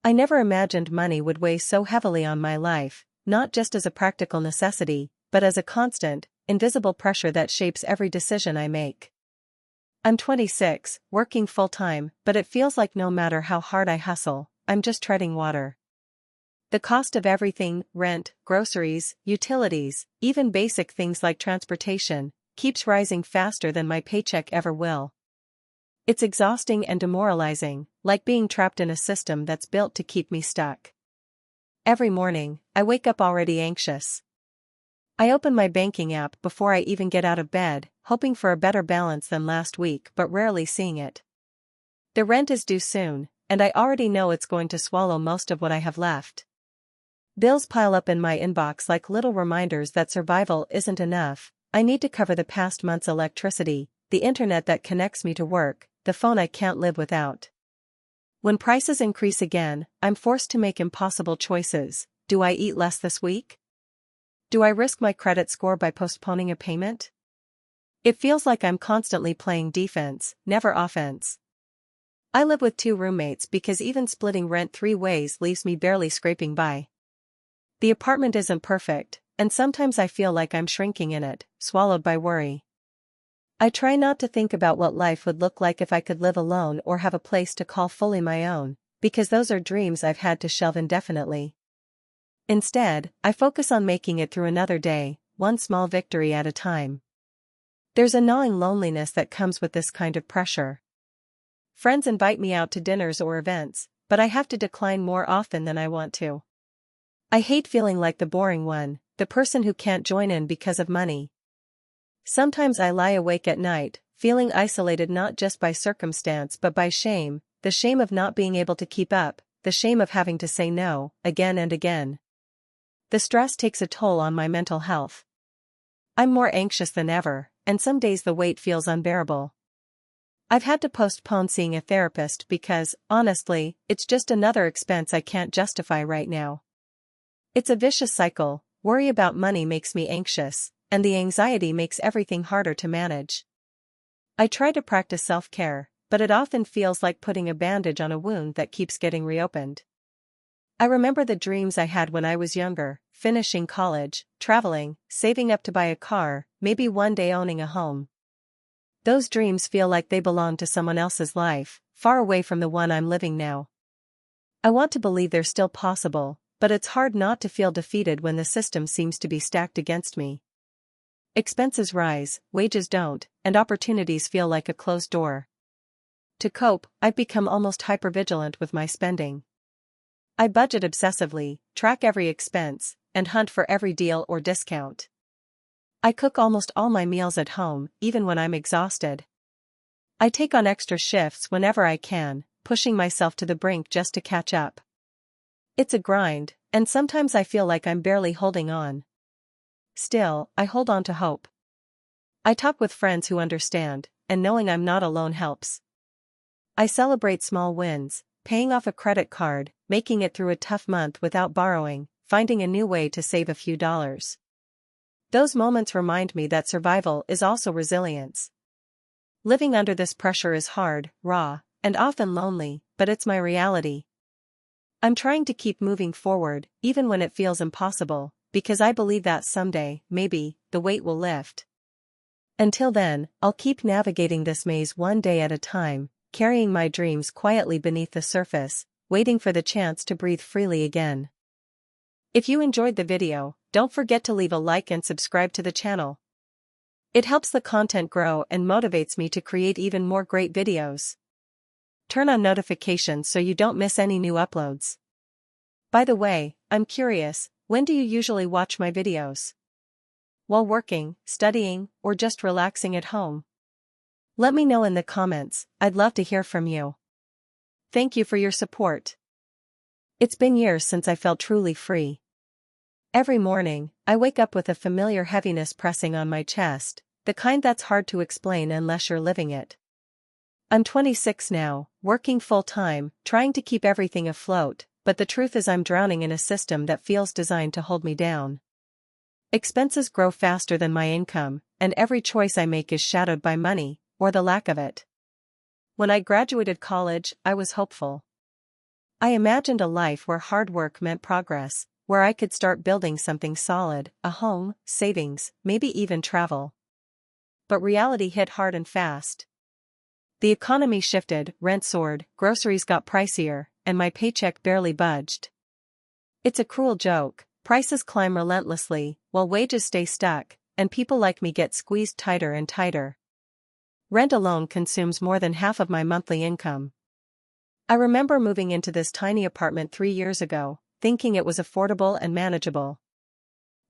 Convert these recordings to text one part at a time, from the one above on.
I never imagined money would weigh so heavily on my life, not just as a practical necessity, but as a constant, invisible pressure that shapes every decision I make. I'm 26, working full-time, but it feels like no matter how hard I hustle, I'm just treading water. The cost of everything, rent, groceries, utilities, even basic things like transportation, keeps rising faster than my paycheck ever will. It's exhausting and demoralizing, like being trapped in a system that's built to keep me stuck. Every morning, I wake up already anxious. I open my banking app before I even get out of bed, hoping for a better balance than last week but rarely seeing it. The rent is due soon, and I already know it's going to swallow most of what I have left. Bills pile up in my inbox like little reminders that survival isn't enough. I need to cover the past month's electricity, the internet that connects me to work, the phone I can't live without. When prices increase again, I'm forced to make impossible choices. Do I eat less this week? Do I risk my credit score by postponing a payment? It feels like I'm constantly playing defense, never offense. I live with 2 roommates because even splitting rent 3 ways leaves me barely scraping by. The apartment isn't perfect, and sometimes I feel like I'm shrinking in it, swallowed by worry. I try not to think about what life would look like if I could live alone or have a place to call fully my own, because those are dreams I've had to shelve indefinitely. Instead, I focus on making it through another day, one small victory at a time. There's a gnawing loneliness that comes with this kind of pressure. Friends invite me out to dinners or events, but I have to decline more often than I want to. I hate feeling like the boring one, the person who can't join in because of money. Sometimes I lie awake at night, feeling isolated not just by circumstance but by shame, the shame of not being able to keep up, the shame of having to say no, again and again. The stress takes a toll on my mental health. I'm more anxious than ever, and some days the weight feels unbearable. I've had to postpone seeing a therapist because, honestly, it's just another expense I can't justify right now. It's a vicious cycle. Worry about money makes me anxious, and the anxiety makes everything harder to manage. I try to practice self-care, but it often feels like putting a bandage on a wound that keeps getting reopened. I remember the dreams I had when I was younger, finishing college, traveling, saving up to buy a car, maybe one day owning a home. Those dreams feel like they belong to someone else's life, far away from the one I'm living now. I want to believe they're still possible, but it's hard not to feel defeated when the system seems to be stacked against me. Expenses rise, wages don't, and opportunities feel like a closed door. To cope, I've become almost hypervigilant with my spending. I budget obsessively, track every expense, and hunt for every deal or discount. I cook almost all my meals at home, even when I'm exhausted. I take on extra shifts whenever I can, pushing myself to the brink just to catch up. It's a grind, and sometimes I feel like I'm barely holding on. Still, I hold on to hope. I talk with friends who understand, and knowing I'm not alone helps. I celebrate small wins, paying off a credit card, making it through a tough month without borrowing, finding a new way to save a few dollars. Those moments remind me that survival is also resilience. Living under this pressure is hard, raw, and often lonely, but it's my reality. I'm trying to keep moving forward, even when it feels impossible, because I believe that someday, maybe, the weight will lift. Until then, I'll keep navigating this maze one day at a time, carrying my dreams quietly beneath the surface, waiting for the chance to breathe freely again. If you enjoyed the video, don't forget to leave a like and subscribe to the channel. It helps the content grow and motivates me to create even more great videos. Turn on notifications so you don't miss any new uploads. By the way, I'm curious, when do you usually watch my videos? While working, studying, or just relaxing at home? Let me know in the comments. I'd love to hear from you. Thank you for your support. It's been years since I felt truly free. Every morning, I wake up with a familiar heaviness pressing on my chest, the kind that's hard to explain unless you're living it. I'm 26 now, working full-time, trying to keep everything afloat, but the truth is I'm drowning in a system that feels designed to hold me down. Expenses grow faster than my income, and every choice I make is shadowed by money, or the lack of it. When I graduated college, I was hopeful. I imagined a life where hard work meant progress, where I could start building something solid, a home, savings, maybe even travel. But reality hit hard and fast. The economy shifted, rent soared, groceries got pricier, and my paycheck barely budged. It's a cruel joke. Prices climb relentlessly, while wages stay stuck, and people like me get squeezed tighter and tighter. Rent alone consumes more than half of my monthly income. I remember moving into this tiny apartment 3 years ago, thinking it was affordable and manageable.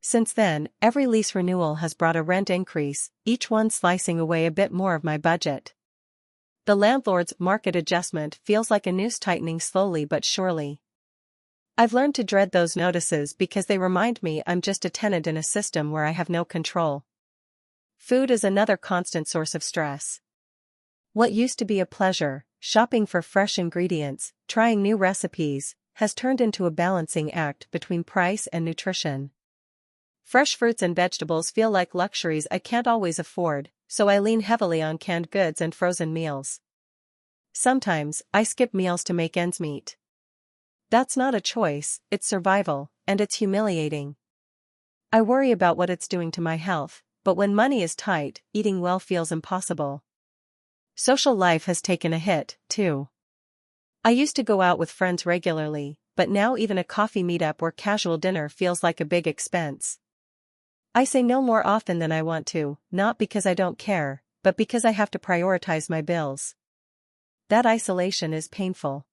Since then, every lease renewal has brought a rent increase, each one slicing away a bit more of my budget. The landlord's market adjustment feels like a noose tightening slowly but surely. I've learned to dread those notices because they remind me I'm just a tenant in a system where I have no control. Food is another constant source of stress. What used to be a pleasure, shopping for fresh ingredients, trying new recipes, has turned into a balancing act between price and nutrition. Fresh fruits and vegetables feel like luxuries I can't always afford, so I lean heavily on canned goods and frozen meals. Sometimes, I skip meals to make ends meet. That's not a choice, it's survival, and it's humiliating. I worry about what it's doing to my health, but when money is tight, eating well feels impossible. Social life has taken a hit, too. I used to go out with friends regularly, but now even a coffee meetup or casual dinner feels like a big expense. I say no more often than I want to, not because I don't care, but because I have to prioritize my bills. That isolation is painful.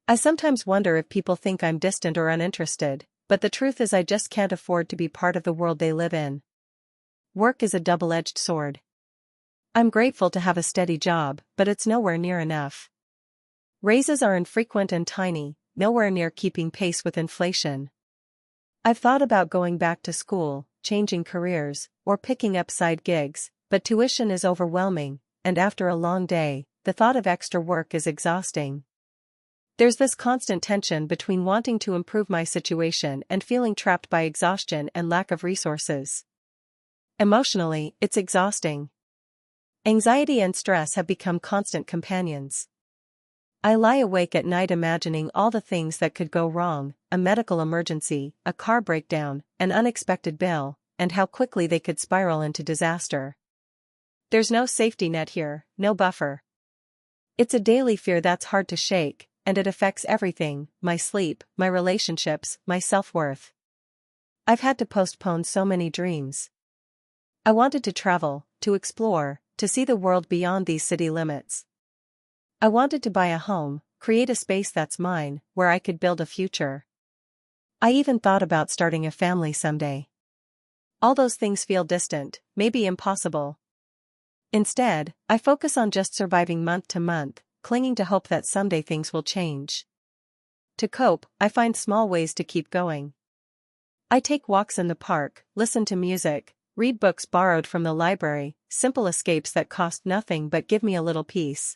I sometimes wonder if people think I'm distant or uninterested, but the truth is I just can't afford to be part of the world they live in. Work is a double-edged sword. I'm grateful to have a steady job, but it's nowhere near enough. Raises are infrequent and tiny, nowhere near keeping pace with inflation. I've thought about going back to school, changing careers, or picking up side gigs, but tuition is overwhelming, and after a long day, the thought of extra work is exhausting. There's this constant tension between wanting to improve my situation and feeling trapped by exhaustion and lack of resources. Emotionally, it's exhausting. Anxiety and stress have become constant companions. I lie awake at night imagining all the things that could go wrong, a medical emergency, a car breakdown, an unexpected bill, and how quickly they could spiral into disaster. There's no safety net here, no buffer. It's a daily fear that's hard to shake, and it affects everything, my sleep, my relationships, my self-worth. I've had to postpone so many dreams. I wanted to travel, to explore, to see the world beyond these city limits. I wanted to buy a home, create a space that's mine, where I could build a future. I even thought about starting a family someday. All those things feel distant, maybe impossible. Instead, I focus on just surviving month to month, clinging to hope that someday things will change. To cope, I find small ways to keep going. I take walks in the park, listen to music, read books borrowed from the library, simple escapes that cost nothing but give me a little peace.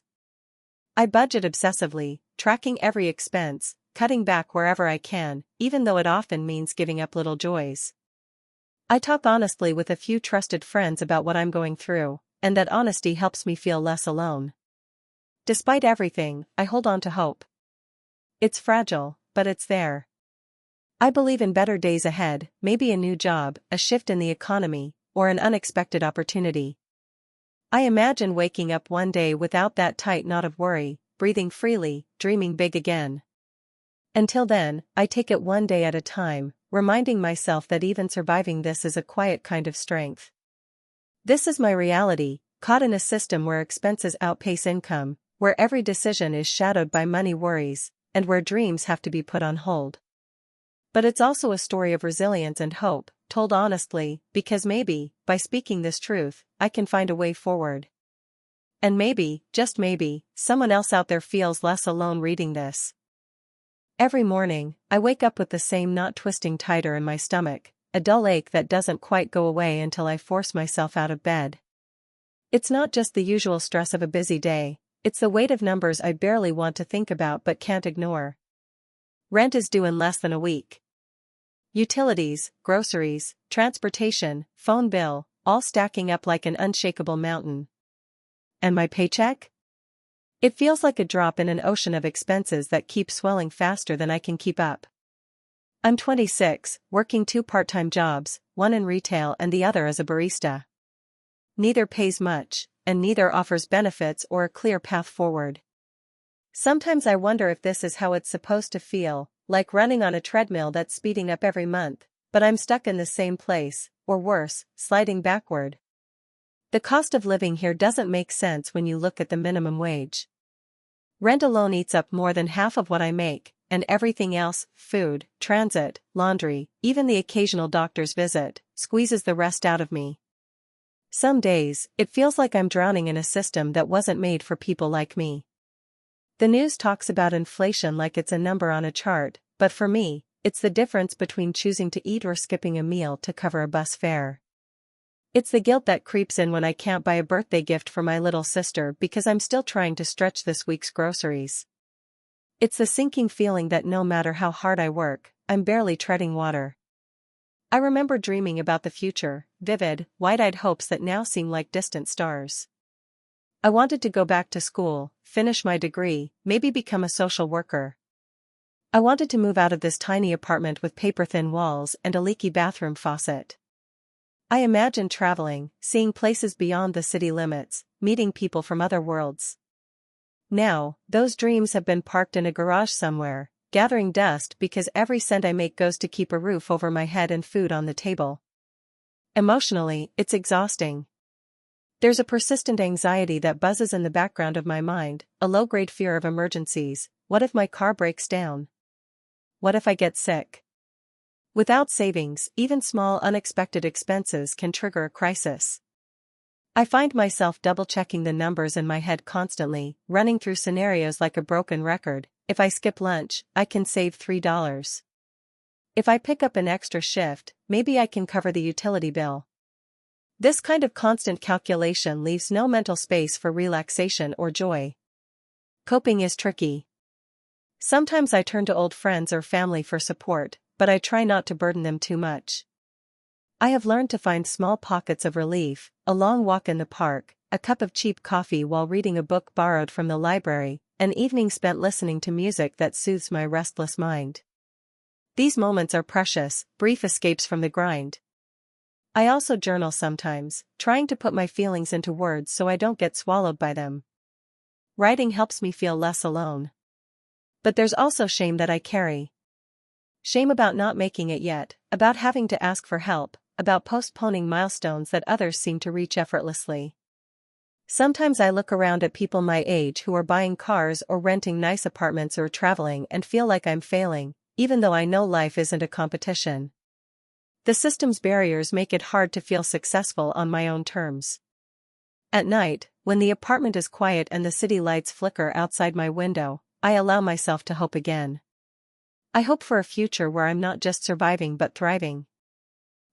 I budget obsessively, tracking every expense, cutting back wherever I can, even though it often means giving up little joys. I talk honestly with a few trusted friends about what I'm going through, and that honesty helps me feel less alone. Despite everything, I hold on to hope. It's fragile, but it's there. I believe in better days ahead, maybe a new job, a shift in the economy, or an unexpected opportunity. I imagine waking up one day without that tight knot of worry, breathing freely, dreaming big again. Until then, I take it one day at a time, reminding myself that even surviving this is a quiet kind of strength. This is my reality, caught in a system where expenses outpace income, where every decision is shadowed by money worries, and where dreams have to be put on hold. But it's also a story of resilience and hope, told honestly, because maybe, by speaking this truth, I can find a way forward. And maybe, just maybe, someone else out there feels less alone reading this. Every morning, I wake up with the same knot twisting tighter in my stomach, a dull ache that doesn't quite go away until I force myself out of bed. It's not just the usual stress of a busy day, it's the weight of numbers I barely want to think about but can't ignore. Rent is due in less than a week. Utilities, groceries, transportation, phone bill, all stacking up like an unshakable mountain. And my paycheck? It feels like a drop in an ocean of expenses that keep swelling faster than I can keep up. I'm 26, working 2 part-time jobs, one in retail and the other as a barista. Neither pays much, and neither offers benefits or a clear path forward. Sometimes I wonder if this is how it's supposed to feel, like running on a treadmill that's speeding up every month, but I'm stuck in the same place, or worse, sliding backward. The cost of living here doesn't make sense when you look at the minimum wage. Rent alone eats up more than half of what I make, and everything else, food, transit, laundry, even the occasional doctor's visit, squeezes the rest out of me. Some days, it feels like I'm drowning in a system that wasn't made for people like me. The news talks about inflation like it's a number on a chart, but for me, it's the difference between choosing to eat or skipping a meal to cover a bus fare. It's the guilt that creeps in when I can't buy a birthday gift for my little sister because I'm still trying to stretch this week's groceries. It's the sinking feeling that no matter how hard I work, I'm barely treading water. I remember dreaming about the future, vivid, wide-eyed hopes that now seem like distant stars. I wanted to go back to school, finish my degree, maybe become a social worker. I wanted to move out of this tiny apartment with paper-thin walls and a leaky bathroom faucet. I imagined traveling, seeing places beyond the city limits, meeting people from other worlds. Now, those dreams have been parked in a garage somewhere, gathering dust because every cent I make goes to keep a roof over my head and food on the table. Emotionally, it's exhausting. There's a persistent anxiety that buzzes in the background of my mind, a low-grade fear of emergencies. What if my car breaks down? What if I get sick? Without savings, even small unexpected expenses can trigger a crisis. I find myself double-checking the numbers in my head constantly, running through scenarios like a broken record. If I skip lunch, I can save $3. If I pick up an extra shift, maybe I can cover the utility bill. This kind of constant calculation leaves no mental space for relaxation or joy. Coping is tricky. Sometimes I turn to old friends or family for support, but I try not to burden them too much. I have learned to find small pockets of relief, a long walk in the park, a cup of cheap coffee while reading a book borrowed from the library, an evening spent listening to music that soothes my restless mind. These moments are precious, brief escapes from the grind. I also journal sometimes, trying to put my feelings into words so I don't get swallowed by them. Writing helps me feel less alone. But there's also shame that I carry. Shame about not making it yet, about having to ask for help, about postponing milestones that others seem to reach effortlessly. Sometimes I look around at people my age who are buying cars or renting nice apartments or traveling and feel like I'm failing, even though I know life isn't a competition. The system's barriers make it hard to feel successful on my own terms. At night, when the apartment is quiet and the city lights flicker outside my window, I allow myself to hope again. I hope for a future where I'm not just surviving but thriving.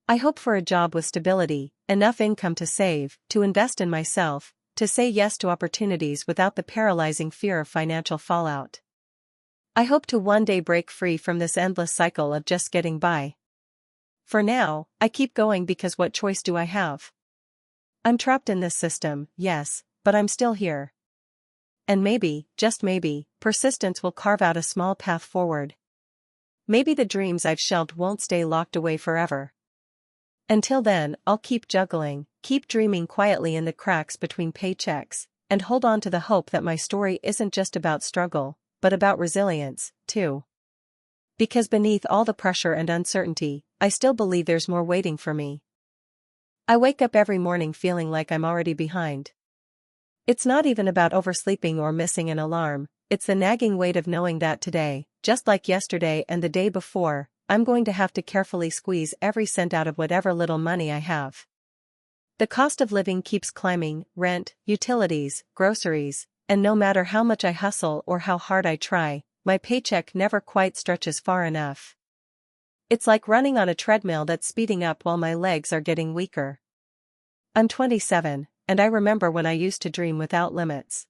I hope for a job with stability, enough income to save, to invest in myself, to say yes to opportunities without the paralyzing fear of financial fallout. I hope to one day break free from this endless cycle of just getting by. For now, I keep going because what choice do I have? I'm trapped in this system, yes, but I'm still here. And maybe, just maybe, persistence will carve out a small path forward. Maybe the dreams I've shelved won't stay locked away forever. Until then, I'll keep juggling, keep dreaming quietly in the cracks between paychecks, and hold on to the hope that my story isn't just about struggle, but about resilience, too. Because beneath all the pressure and uncertainty, I still believe there's more waiting for me. I wake up every morning feeling like I'm already behind. It's not even about oversleeping or missing an alarm, it's the nagging weight of knowing that today, just like yesterday and the day before, I'm going to have to carefully squeeze every cent out of whatever little money I have. The cost of living keeps climbing, rent, utilities, groceries, and no matter how much I hustle or how hard I try, my paycheck never quite stretches far enough. It's like running on a treadmill that's speeding up while my legs are getting weaker. I'm 27, and I remember when I used to dream without limits.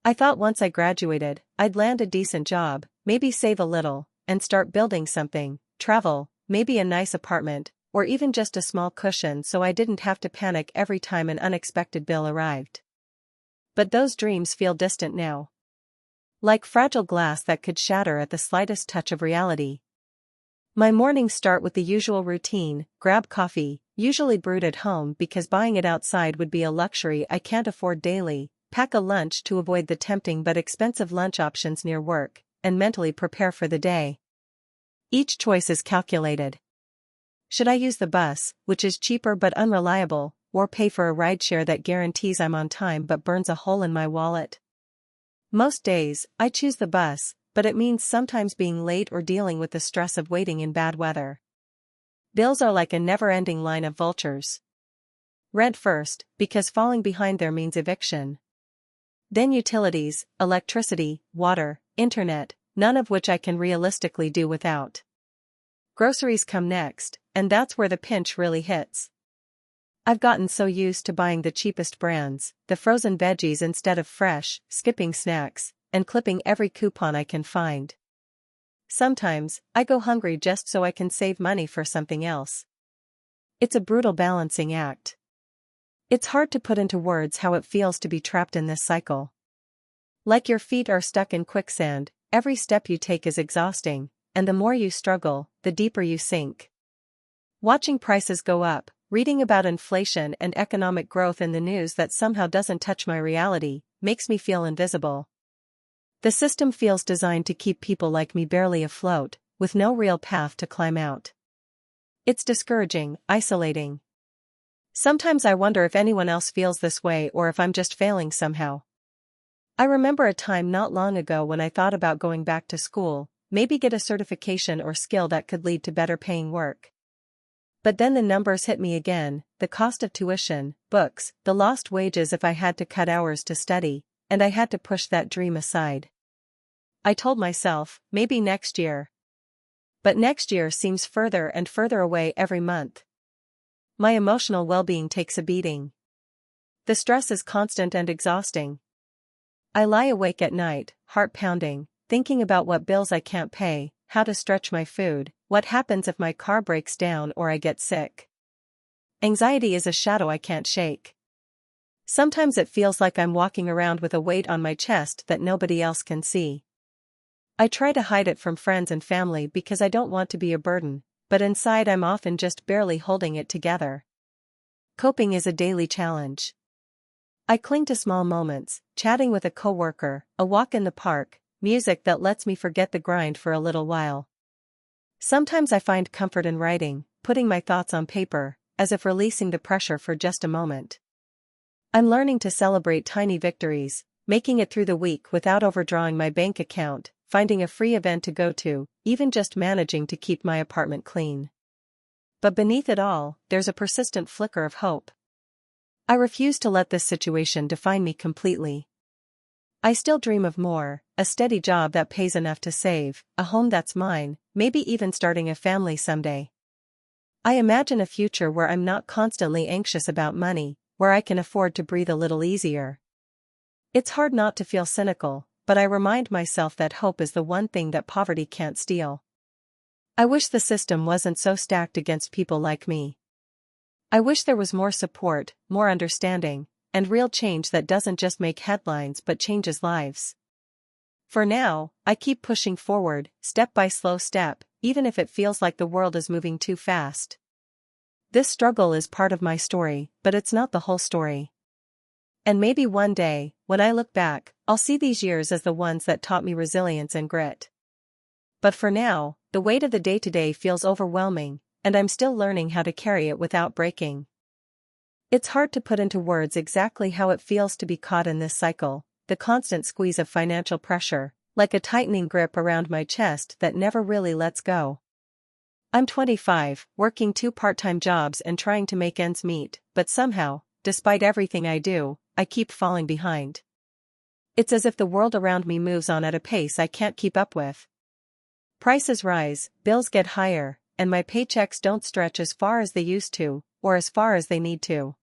I thought once I graduated, I'd land a decent job, maybe save a little, and start building something, travel, maybe a nice apartment, or even just a small cushion so I didn't have to panic every time an unexpected bill arrived. But those dreams feel distant now. Like fragile glass that could shatter at the slightest touch of reality. My mornings start with the usual routine: grab coffee, usually brewed at home because buying it outside would be a luxury I can't afford daily, pack a lunch to avoid the tempting but expensive lunch options near work, and mentally prepare for the day. Each choice is calculated. Should I use the bus, which is cheaper but unreliable, or pay for a rideshare that guarantees I'm on time but burns a hole in my wallet? Most days, I choose the bus, but it means sometimes being late or dealing with the stress of waiting in bad weather. Bills are like a never-ending line of vultures. Rent first, because falling behind there means eviction. Then utilities, electricity, water, internet, none of which I can realistically do without. Groceries come next, and that's where the pinch really hits. I've gotten so used to buying the cheapest brands, the frozen veggies instead of fresh, skipping snacks, and clipping every coupon I can find. Sometimes, I go hungry just so I can save money for something else. It's a brutal balancing act. It's hard to put into words how it feels to be trapped in this cycle. Like your feet are stuck in quicksand, every step you take is exhausting, and the more you struggle, the deeper you sink. Watching prices go up, reading about inflation and economic growth in the news that somehow doesn't touch my reality, makes me feel invisible. The system feels designed to keep people like me barely afloat, with no real path to climb out. It's discouraging, isolating. Sometimes I wonder if anyone else feels this way or if I'm just failing somehow. I remember a time not long ago when I thought about going back to school, maybe get a certification or skill that could lead to better paying work. But then the numbers hit me again: the cost of tuition, books, the lost wages if I had to cut hours to study, and I had to push that dream aside. I told myself, maybe next year. But next year seems further and further away every month. My emotional well-being takes a beating. The stress is constant and exhausting. I lie awake at night, heart pounding, thinking about what bills I can't pay, how to stretch my food, what happens if my car breaks down or I get sick. Anxiety is a shadow I can't shake. Sometimes it feels like I'm walking around with a weight on my chest that nobody else can see. I try to hide it from friends and family because I don't want to be a burden, but inside I'm often just barely holding it together. Coping is a daily challenge. I cling to small moments: chatting with a coworker, a walk in the park, music that lets me forget the grind for a little while. Sometimes I find comfort in writing, putting my thoughts on paper, as if releasing the pressure for just a moment. I'm learning to celebrate tiny victories, making it through the week without overdrawing my bank account, finding a free event to go to, even just managing to keep my apartment clean. But beneath it all, there's a persistent flicker of hope. I refuse to let this situation define me completely. I still dream of more: a steady job that pays enough to save, a home that's mine, maybe even starting a family someday. I imagine a future where I'm not constantly anxious about money, where I can afford to breathe a little easier. It's hard not to feel cynical, but I remind myself that hope is the one thing that poverty can't steal. I wish the system wasn't so stacked against people like me. I wish there was more support, more understanding, and real change that doesn't just make headlines but changes lives. For now, I keep pushing forward, step by slow step, even if it feels like the world is moving too fast. This struggle is part of my story, but it's not the whole story. And maybe one day, when I look back, I'll see these years as the ones that taught me resilience and grit. But for now, the weight of the day-to-day feels overwhelming, and I'm still learning how to carry it without breaking. It's hard to put into words exactly how it feels to be caught in this cycle, the constant squeeze of financial pressure, like a tightening grip around my chest that never really lets go. I'm 25, working 2 part-time jobs and trying to make ends meet, but somehow, despite everything I do, I keep falling behind. It's as if the world around me moves on at a pace I can't keep up with. Prices rise, bills get higher, and my paychecks don't stretch as far as they used to, or as far as they need to.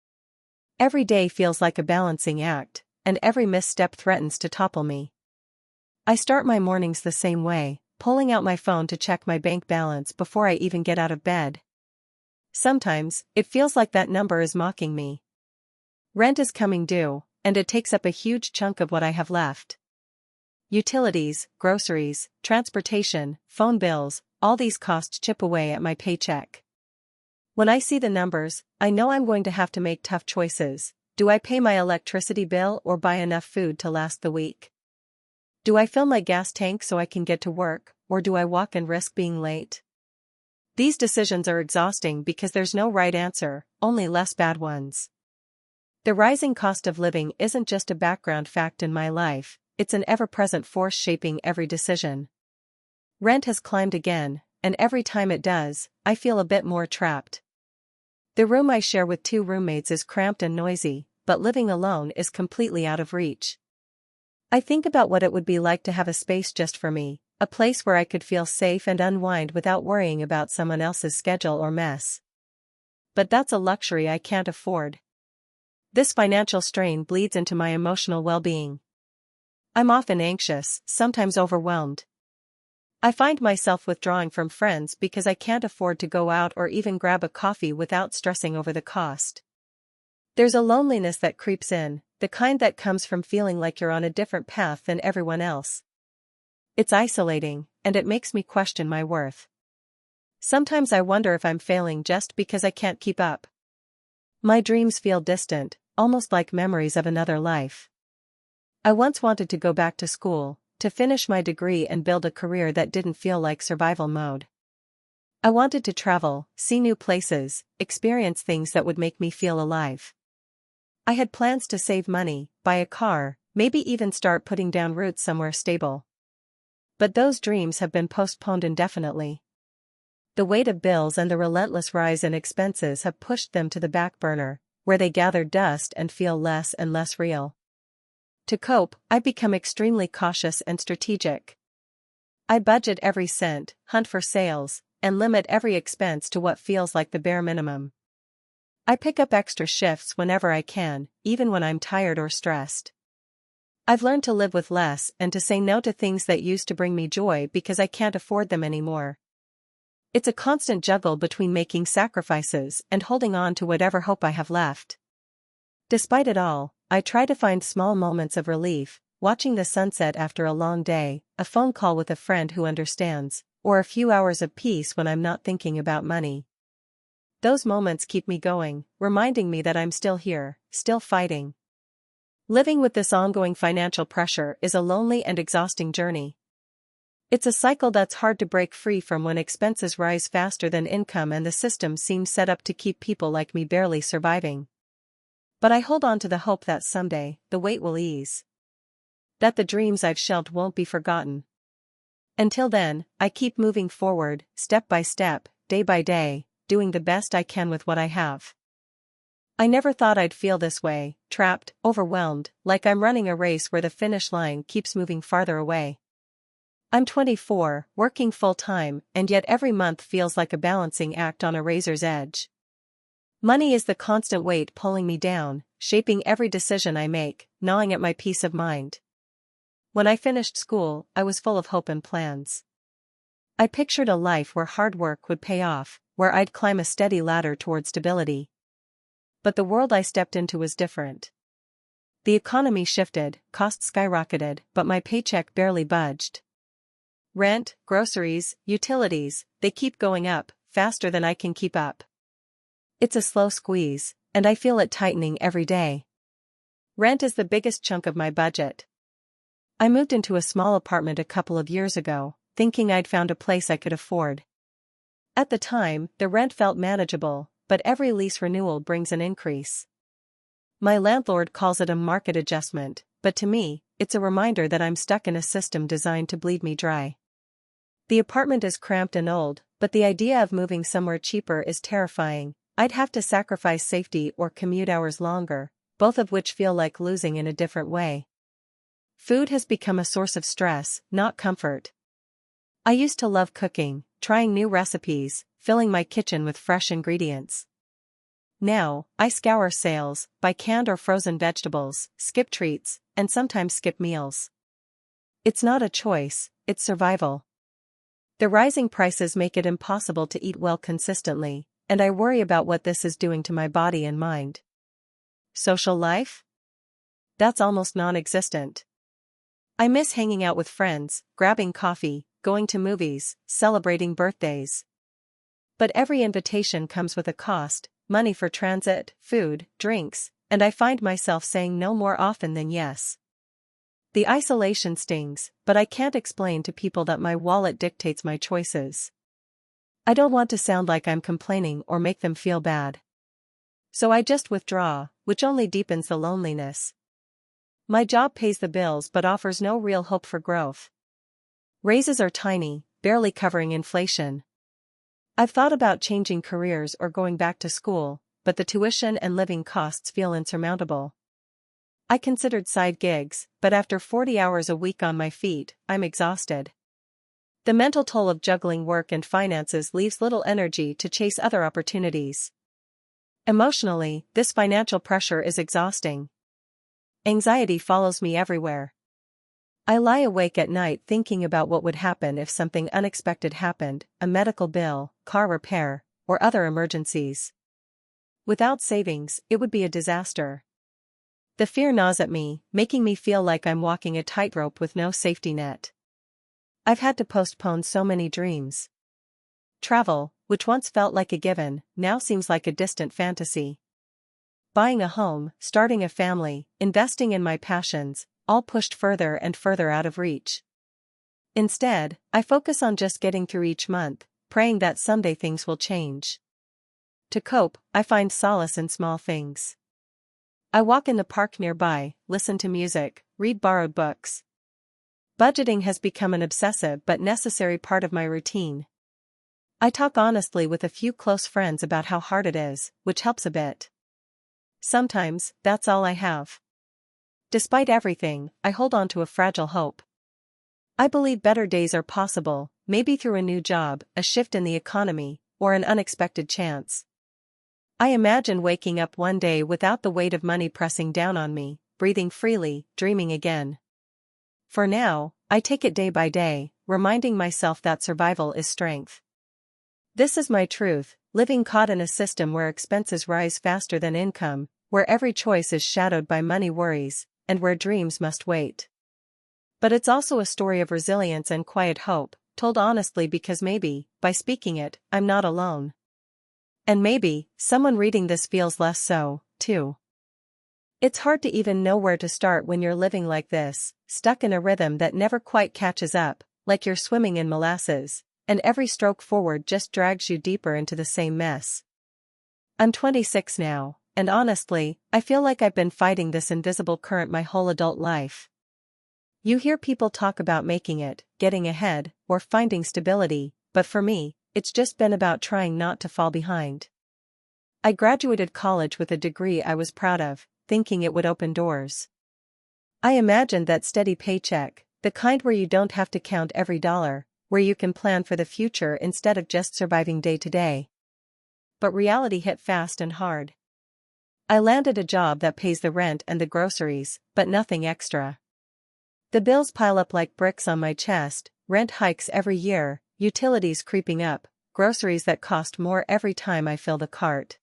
Every day feels like a balancing act, and every misstep threatens to topple me. I start my mornings the same way, pulling out my phone to check my bank balance before I even get out of bed. Sometimes, it feels like that number is mocking me. Rent is coming due, and it takes up a huge chunk of what I have left. Utilities, groceries, transportation, phone bills, all these costs chip away at my paycheck. When I see the numbers, I know I'm going to have to make tough choices. Do I pay my electricity bill or buy enough food to last the week? Do I fill my gas tank so I can get to work, or do I walk and risk being late? These decisions are exhausting because there's no right answer, only less bad ones. The rising cost of living isn't just a background fact in my life, it's an ever-present force shaping every decision. Rent has climbed again, and every time it does, I feel a bit more trapped. The room I share with 2 roommates is cramped and noisy, but living alone is completely out of reach. I think about what it would be like to have a space just for me, a place where I could feel safe and unwind without worrying about someone else's schedule or mess. But that's a luxury I can't afford. This financial strain bleeds into my emotional well-being. I'm often anxious, sometimes overwhelmed. I find myself withdrawing from friends because I can't afford to go out or even grab a coffee without stressing over the cost. There's a loneliness that creeps in, the kind that comes from feeling like you're on a different path than everyone else. It's isolating, and it makes me question my worth. Sometimes I wonder if I'm failing just because I can't keep up. My dreams feel distant, almost like memories of another life. I once wanted to go back to school, to finish my degree and build a career that didn't feel like survival mode. I wanted to travel, see new places, experience things that would make me feel alive. I had plans to save money, buy a car, maybe even start putting down roots somewhere stable. But those dreams have been postponed indefinitely. The weight of bills and the relentless rise in expenses have pushed them to the back burner, where they gather dust and feel less and less real. To cope, I've become extremely cautious and strategic. I budget every cent, hunt for sales, and limit every expense to what feels like the bare minimum. I pick up extra shifts whenever I can, even when I'm tired or stressed. I've learned to live with less and to say no to things that used to bring me joy because I can't afford them anymore. It's a constant juggle between making sacrifices and holding on to whatever hope I have left. Despite it all, I try to find small moments of relief, watching the sunset after a long day, a phone call with a friend who understands, or a few hours of peace when I'm not thinking about money. Those moments keep me going, reminding me that I'm still here, still fighting. Living with this ongoing financial pressure is a lonely and exhausting journey. It's a cycle that's hard to break free from when expenses rise faster than income and the system seems set up to keep people like me barely surviving. But I hold on to the hope that someday, the weight will ease. That the dreams I've shelved won't be forgotten. Until then, I keep moving forward, step by step, day by day, doing the best I can with what I have. I never thought I'd feel this way, trapped, overwhelmed, like I'm running a race where the finish line keeps moving farther away. I'm 24, working full-time, and yet every month feels like a balancing act on a razor's edge. Money is the constant weight pulling me down, shaping every decision I make, gnawing at my peace of mind. When I finished school, I was full of hope and plans. I pictured a life where hard work would pay off, where I'd climb a steady ladder toward stability. But the world I stepped into was different. The economy shifted, costs skyrocketed, but my paycheck barely budged. Rent, groceries, utilities, they keep going up, faster than I can keep up. It's a slow squeeze, and I feel it tightening every day. Rent is the biggest chunk of my budget. I moved into a small apartment a couple of years ago, thinking I'd found a place I could afford. At the time, the rent felt manageable, but every lease renewal brings an increase. My landlord calls it a market adjustment, but to me, it's a reminder that I'm stuck in a system designed to bleed me dry. The apartment is cramped and old, but the idea of moving somewhere cheaper is terrifying. I'd have to sacrifice safety or commute hours longer, both of which feel like losing in a different way. Food has become a source of stress, not comfort. I used to love cooking, trying new recipes, filling my kitchen with fresh ingredients. Now, I scour sales, buy canned or frozen vegetables, skip treats, and sometimes skip meals. It's not a choice, it's survival. The rising prices make it impossible to eat well consistently, and I worry about what this is doing to my body and mind. Social life? that's almost non-existent. I miss hanging out with friends, grabbing coffee, going to movies, celebrating birthdays. But every invitation comes with a cost, money for transit, food, drinks, and I find myself saying no more often than yes. The isolation stings, but I can't explain to people that my wallet dictates my choices. I don't want to sound like I'm complaining or make them feel bad. So I just withdraw, which only deepens the loneliness. My job pays the bills but offers no real hope for growth. Raises are tiny, barely covering inflation. I've thought about changing careers or going back to school, but the tuition and living costs feel insurmountable. I considered side gigs, but after 40 hours a week on my feet, I'm exhausted. The mental toll of juggling work and finances leaves little energy to chase other opportunities. Emotionally, this financial pressure is exhausting. Anxiety follows me everywhere. I lie awake at night thinking about what would happen if something unexpected happened, a medical bill, car repair, or other emergencies. Without savings, it would be a disaster. The fear gnaws at me, making me feel like I'm walking a tightrope with no safety net. I've had to postpone so many dreams. Travel, which once felt like a given, now seems like a distant fantasy. Buying a home, starting a family, investing in my passions, all pushed further and further out of reach. Instead, I focus on just getting through each month, praying that someday things will change. To cope, I find solace in small things. I walk in the park nearby, listen to music, read borrowed books. Budgeting has become an obsessive but necessary part of my routine. I talk honestly with a few close friends about how hard it is, which helps a bit. Sometimes, that's all I have. Despite everything, I hold on to a fragile hope. I believe better days are possible, maybe through a new job, a shift in the economy, or an unexpected chance. I imagine waking up one day without the weight of money pressing down on me, breathing freely, dreaming again. For now, I take it day by day, reminding myself that survival is strength. This is my truth, living caught in a system where expenses rise faster than income, where every choice is shadowed by money worries, and where dreams must wait. But it's also a story of resilience and quiet hope, told honestly because maybe, by speaking it, I'm not alone. And maybe, someone reading this feels less so, too. It's hard to even know where to start when you're living like this, stuck in a rhythm that never quite catches up, like you're swimming in molasses, and every stroke forward just drags you deeper into the same mess. I'm 26 now, and honestly, I feel like I've been fighting this invisible current my whole adult life. You hear people talk about making it, getting ahead, or finding stability, but for me, it's just been about trying not to fall behind. I graduated college with a degree I was proud of, thinking it would open doors. I imagined that steady paycheck, the kind where you don't have to count every dollar, where you can plan for the future instead of just surviving day to day. But reality hit fast and hard. I landed a job that pays the rent and the groceries, but nothing extra. The bills pile up like bricks on my chest, rent hikes every year, utilities creeping up, groceries that cost more every time I fill the cart.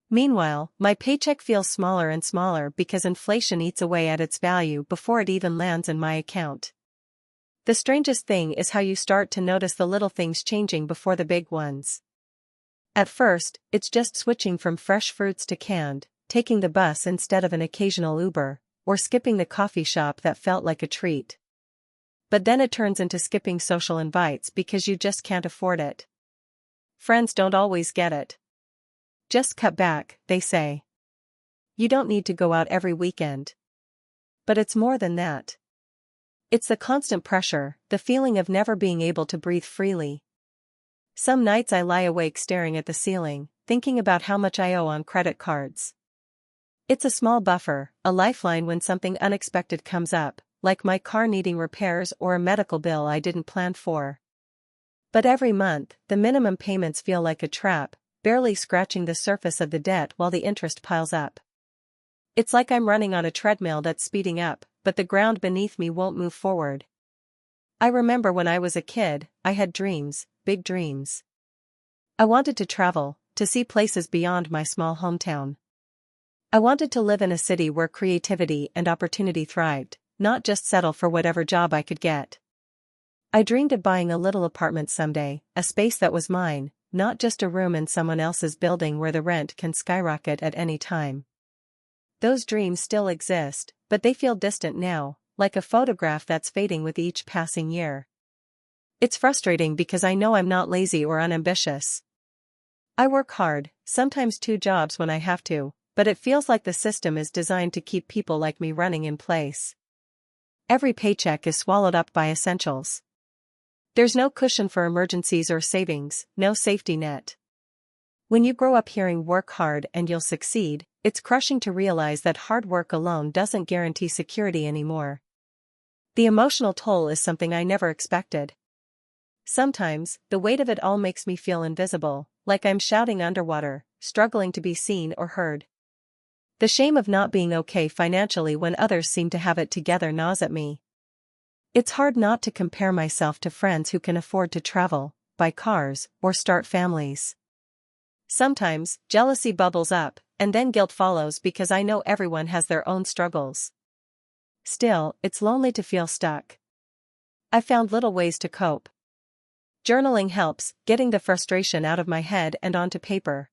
Meanwhile, my paycheck feels smaller and smaller because inflation eats away at its value before it even lands in my account. The strangest thing is how you start to notice the little things changing before the big ones. At first, it's just switching from fresh fruits to canned, taking the bus instead of an occasional Uber, or skipping the coffee shop that felt like a treat. But then it turns into skipping social invites because you just can't afford it. Friends don't always get it. Just cut back, they say. You don't need to go out every weekend. But it's more than that. It's the constant pressure, the feeling of never being able to breathe freely. Some nights I lie awake staring at the ceiling, thinking about how much I owe on credit cards. It's a small buffer, a lifeline when something unexpected comes up, like my car needing repairs or a medical bill I didn't plan for. But every month, the minimum payments feel like a trap, barely scratching the surface of the debt while the interest piles up. It's like I'm running on a treadmill that's speeding up, but the ground beneath me won't move forward. I remember when I was a kid, I had dreams, big dreams. I wanted to travel, to see places beyond my small hometown. I wanted to live in a city where creativity and opportunity thrived, not just settle for whatever job I could get. I dreamed of buying a little apartment someday, a space that was mine, not just a room in someone else's building where the rent can skyrocket at any time. Those dreams still exist, but they feel distant now, like a photograph that's fading with each passing year. It's frustrating because I know I'm not lazy or unambitious. I work hard, sometimes 2 jobs when I have to, but it feels like the system is designed to keep people like me running in place. Every paycheck is swallowed up by essentials. There's no cushion for emergencies or savings, no safety net. When you grow up hearing work hard and you'll succeed, it's crushing to realize that hard work alone doesn't guarantee security anymore. The emotional toll is something I never expected. Sometimes, the weight of it all makes me feel invisible, like I'm shouting underwater, struggling to be seen or heard. The shame of not being okay financially when others seem to have it together gnaws at me. It's hard not to compare myself to friends who can afford to travel, buy cars, or start families. Sometimes, jealousy bubbles up, and then guilt follows because I know everyone has their own struggles. Still, it's lonely to feel stuck. I found little ways to cope. Journaling helps, getting the frustration out of my head and onto paper.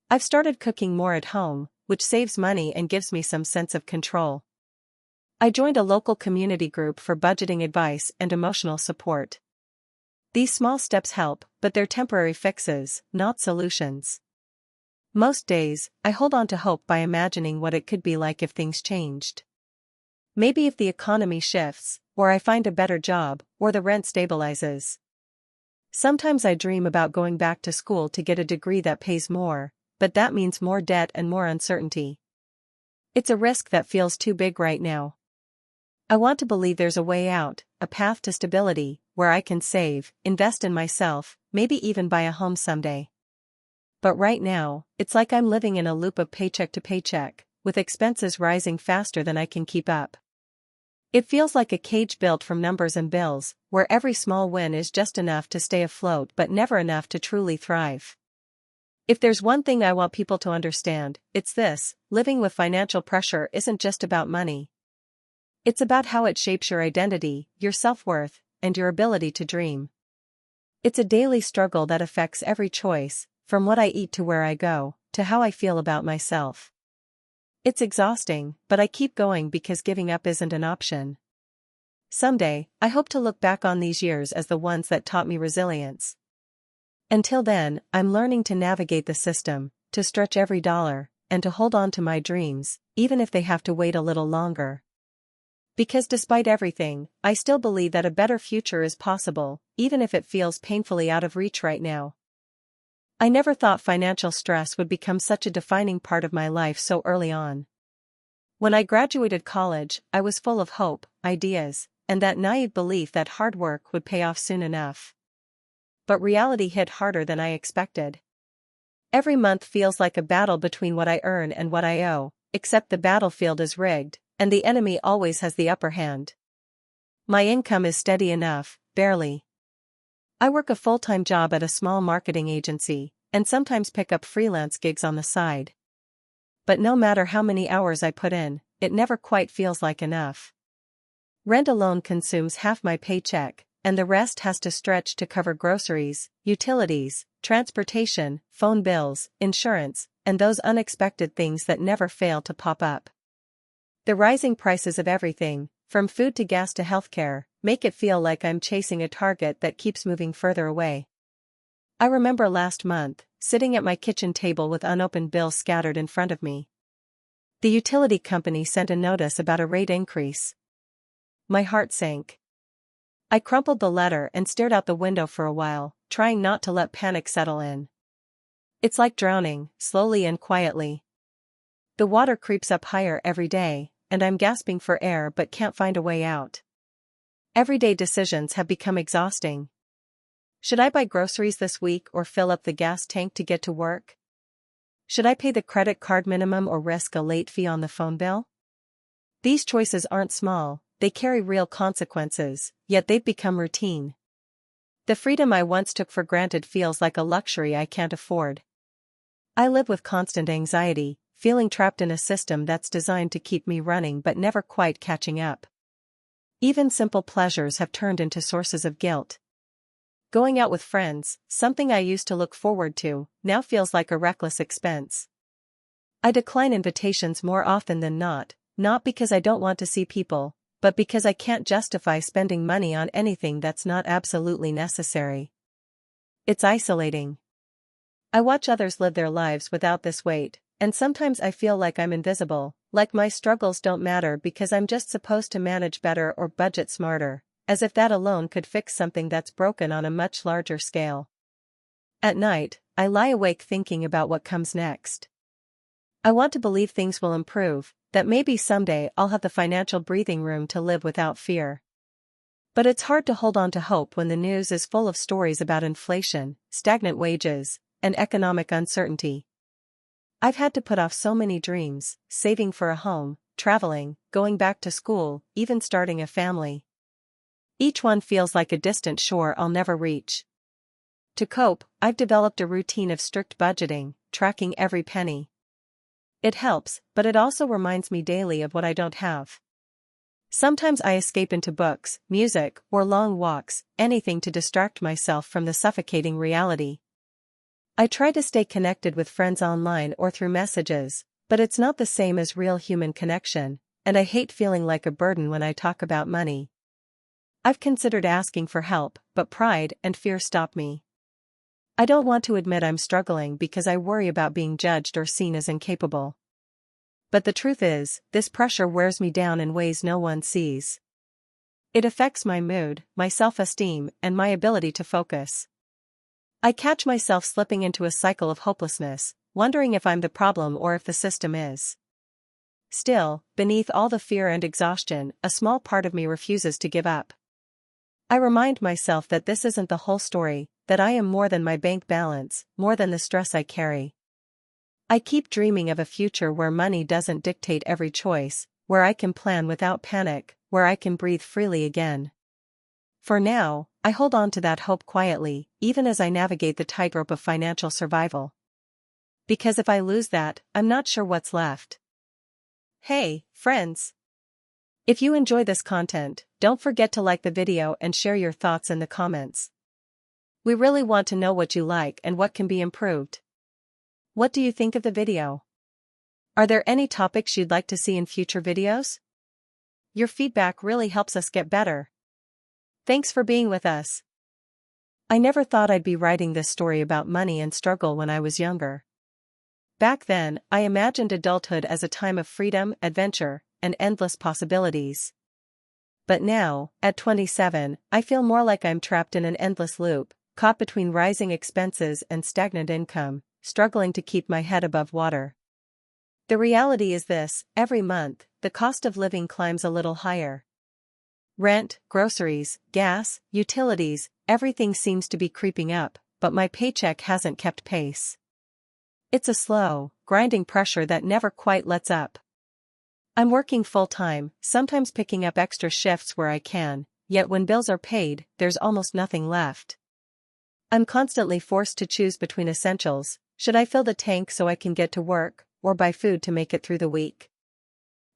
I've started cooking more at home, which saves money and gives me some sense of control. I joined a local community group for budgeting advice and emotional support. These small steps help, but they're temporary fixes, not solutions. Most days, I hold on to hope by imagining what it could be like if things changed. Maybe if the economy shifts, or I find a better job, or the rent stabilizes. Sometimes I dream about going back to school to get a degree that pays more, but that means more debt and more uncertainty. It's a risk that feels too big right now. I want to believe there's a way out, a path to stability, where I can save, invest in myself, maybe even buy a home someday. But right now, it's like I'm living in a loop of paycheck to paycheck, with expenses rising faster than I can keep up. It feels like a cage built from numbers and bills, where every small win is just enough to stay afloat but never enough to truly thrive. If there's one thing I want people to understand, it's this: living with financial pressure isn't just about money. It's about how it shapes your identity, your self-worth, and your ability to dream. It's a daily struggle that affects every choice, from what I eat to where I go, to how I feel about myself. It's exhausting, but I keep going because giving up isn't an option. Someday, I hope to look back on these years as the ones that taught me resilience. Until then, I'm learning to navigate the system, to stretch every dollar, and to hold on to my dreams, even if they have to wait a little longer. Because despite everything, I still believe that a better future is possible, even if it feels painfully out of reach right now. I never thought financial stress would become such a defining part of my life so early on. When I graduated college, I was full of hope, ideas, and that naive belief that hard work would pay off soon enough. But reality hit harder than I expected. Every month feels like a battle between what I earn and what I owe, except the battlefield is rigged, and the enemy always has the upper hand. My income is steady enough, barely. I work a full-time job at a small marketing agency, and sometimes pick up freelance gigs on the side. But no matter how many hours I put in, it never quite feels like enough. Rent alone consumes half my paycheck, and the rest has to stretch to cover groceries, utilities, transportation, phone bills, insurance, and those unexpected things that never fail to pop up. The rising prices of everything, from food to gas to healthcare, make it feel like I'm chasing a target that keeps moving further away. I remember last month, sitting at my kitchen table with unopened bills scattered in front of me. The utility company sent a notice about a rate increase. My heart sank. I crumpled the letter and stared out the window for a while, trying not to let panic settle in. It's like drowning, slowly and quietly. The water creeps up higher every day, and I'm gasping for air but can't find a way out. Everyday decisions have become exhausting. Should I buy groceries this week or fill up the gas tank to get to work? Should I pay the credit card minimum or risk a late fee on the phone bill? These choices aren't small, they carry real consequences, yet they've become routine. The freedom I once took for granted feels like a luxury I can't afford. I live with constant anxiety, feeling trapped in a system that's designed to keep me running but never quite catching up. Even simple pleasures have turned into sources of guilt. Going out with friends, something I used to look forward to, now feels like a reckless expense. I decline invitations more often than not because I don't want to see people, but because I can't justify spending money on anything that's not absolutely necessary. It's isolating. I watch others live their lives without this weight, and sometimes I feel like I'm invisible, like my struggles don't matter because I'm just supposed to manage better or budget smarter, as if that alone could fix something that's broken on a much larger scale. At night, I lie awake thinking about what comes next. I want to believe things will improve, that maybe someday I'll have the financial breathing room to live without fear. But it's hard to hold on to hope when the news is full of stories about inflation, stagnant wages, and economic uncertainty. I've had to put off so many dreams, saving for a home, traveling, going back to school, even starting a family. Each one feels like a distant shore I'll never reach. To cope, I've developed a routine of strict budgeting, tracking every penny. It helps, but it also reminds me daily of what I don't have. Sometimes I escape into books, music, or long walks, anything to distract myself from the suffocating reality. I try to stay connected with friends online or through messages, but it's not the same as real human connection, and I hate feeling like a burden when I talk about money. I've considered asking for help, but pride and fear stop me. I don't want to admit I'm struggling because I worry about being judged or seen as incapable. But the truth is, this pressure wears me down in ways no one sees. It affects my mood, my self-esteem, and my ability to focus. I catch myself slipping into a cycle of hopelessness, wondering if I'm the problem or if the system is. Still, beneath all the fear and exhaustion, a small part of me refuses to give up. I remind myself that this isn't the whole story, that I am more than my bank balance, more than the stress I carry. I keep dreaming of a future where money doesn't dictate every choice, where I can plan without panic, where I can breathe freely again. For now, I hold on to that hope quietly, even as I navigate the tightrope of financial survival. Because if I lose that, I'm not sure what's left. Hey, friends! If you enjoy this content, don't forget to like the video and share your thoughts in the comments. We really want to know what you like and what can be improved. What do you think of the video? Are there any topics you'd like to see in future videos? Your feedback really helps us get better. Thanks for being with us. I never thought I'd be writing this story about money and struggle when I was younger. Back then, I imagined adulthood as a time of freedom, adventure, and endless possibilities. But now, at 27, I feel more like I'm trapped in an endless loop, caught between rising expenses and stagnant income, struggling to keep my head above water. The reality is this: every month, the cost of living climbs a little higher. Rent, groceries, gas, utilities, everything seems to be creeping up, but my paycheck hasn't kept pace. It's a slow, grinding pressure that never quite lets up. I'm working full-time, sometimes picking up extra shifts where I can, yet when bills are paid, there's almost nothing left. I'm constantly forced to choose between essentials: should I fill the tank so I can get to work, or buy food to make it through the week?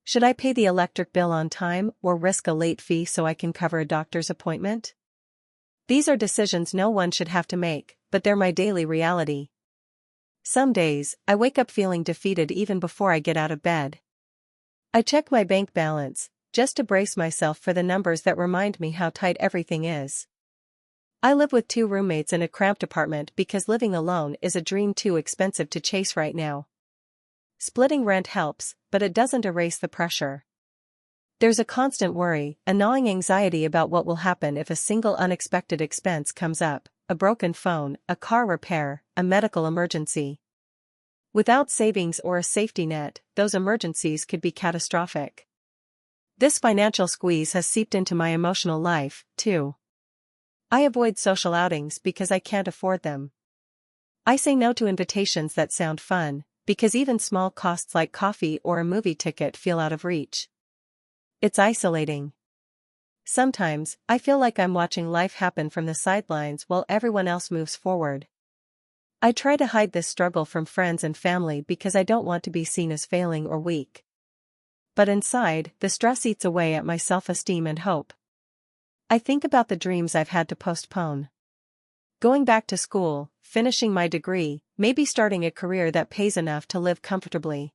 Should I pay the electric bill on time, or risk a late fee so I can cover a doctor's appointment? These are decisions no one should have to make, but they're my daily reality. Some days, I wake up feeling defeated even before I get out of bed. I check my bank balance, just to brace myself for the numbers that remind me how tight everything is. I live with 2 roommates in a cramped apartment because living alone is a dream too expensive to chase right now. Splitting rent helps, but it doesn't erase the pressure. There's a constant worry, a gnawing anxiety about what will happen if a single unexpected expense comes up: a broken phone, a car repair, a medical emergency. Without savings or a safety net, those emergencies could be catastrophic. This financial squeeze has seeped into my emotional life, too. I avoid social outings because I can't afford them. I say no to invitations that sound fun, because even small costs like coffee or a movie ticket feel out of reach. It's isolating. Sometimes, I feel like I'm watching life happen from the sidelines while everyone else moves forward. I try to hide this struggle from friends and family because I don't want to be seen as failing or weak. But inside, the stress eats away at my self-esteem and hope. I think about the dreams I've had to postpone. Going back to school, finishing my degree, maybe starting a career that pays enough to live comfortably.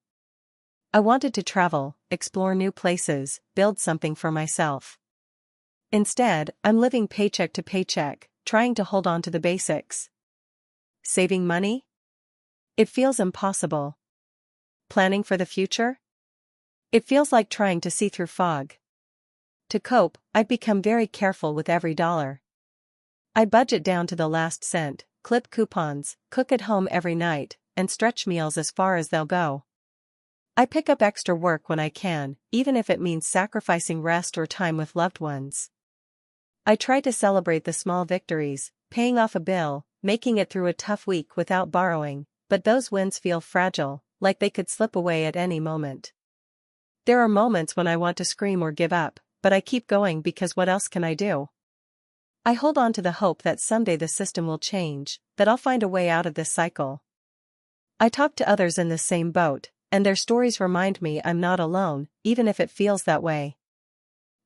I wanted to travel, explore new places, build something for myself. Instead, I'm living paycheck to paycheck, trying to hold on to the basics. Saving money? It feels impossible. Planning for the future? It feels like trying to see through fog. To cope, I've become very careful with every dollar. I budget down to the last cent, clip coupons, cook at home every night, and stretch meals as far as they'll go. I pick up extra work when I can, even if it means sacrificing rest or time with loved ones. I try to celebrate the small victories, paying off a bill, making it through a tough week without borrowing, but those wins feel fragile, like they could slip away at any moment. There are moments when I want to scream or give up, but I keep going because what else can I do? I hold on to the hope that someday the system will change, that I'll find a way out of this cycle. I talk to others in the same boat, and their stories remind me I'm not alone, even if it feels that way.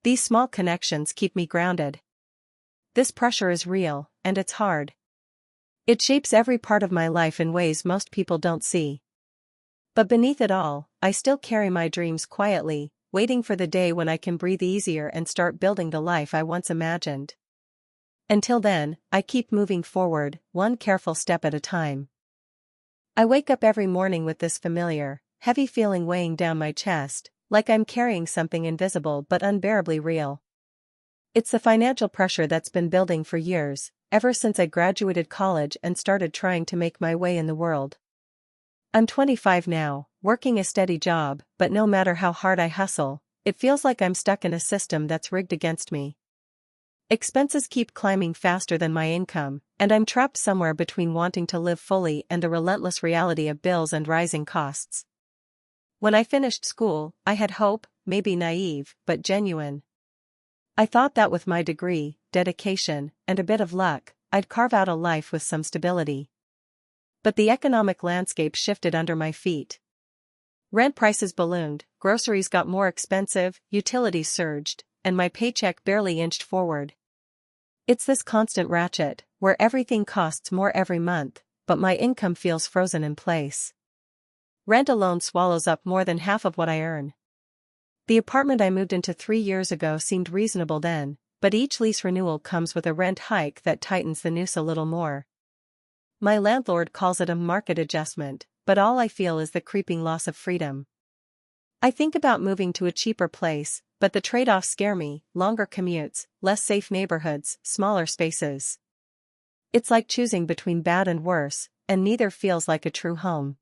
These small connections keep me grounded. This pressure is real, and it's hard. It shapes every part of my life in ways most people don't see. But beneath it all, I still carry my dreams quietly, waiting for the day when I can breathe easier and start building the life I once imagined. Until then, I keep moving forward, one careful step at a time. I wake up every morning with this familiar, heavy feeling weighing down my chest, like I'm carrying something invisible but unbearably real. It's the financial pressure that's been building for years, ever since I graduated college and started trying to make my way in the world. I'm 25 now, working a steady job, but no matter how hard I hustle, it feels like I'm stuck in a system that's rigged against me. Expenses keep climbing faster than my income, and I'm trapped somewhere between wanting to live fully and the relentless reality of bills and rising costs. When I finished school, I had hope, maybe naive, but genuine. I thought that with my degree, dedication, and a bit of luck, I'd carve out a life with some stability. But the economic landscape shifted under my feet. Rent prices ballooned, groceries got more expensive, utilities surged, and my paycheck barely inched forward. It's this constant ratchet, where everything costs more every month, but my income feels frozen in place. Rent alone swallows up more than half of what I earn. The apartment I moved into 3 years ago seemed reasonable then, but each lease renewal comes with a rent hike that tightens the noose a little more. My landlord calls it a market adjustment, but all I feel is the creeping loss of freedom. I think about moving to a cheaper place, but the trade-offs scare me: longer commutes, less safe neighborhoods, smaller spaces. It's like choosing between bad and worse, and neither feels like a true home.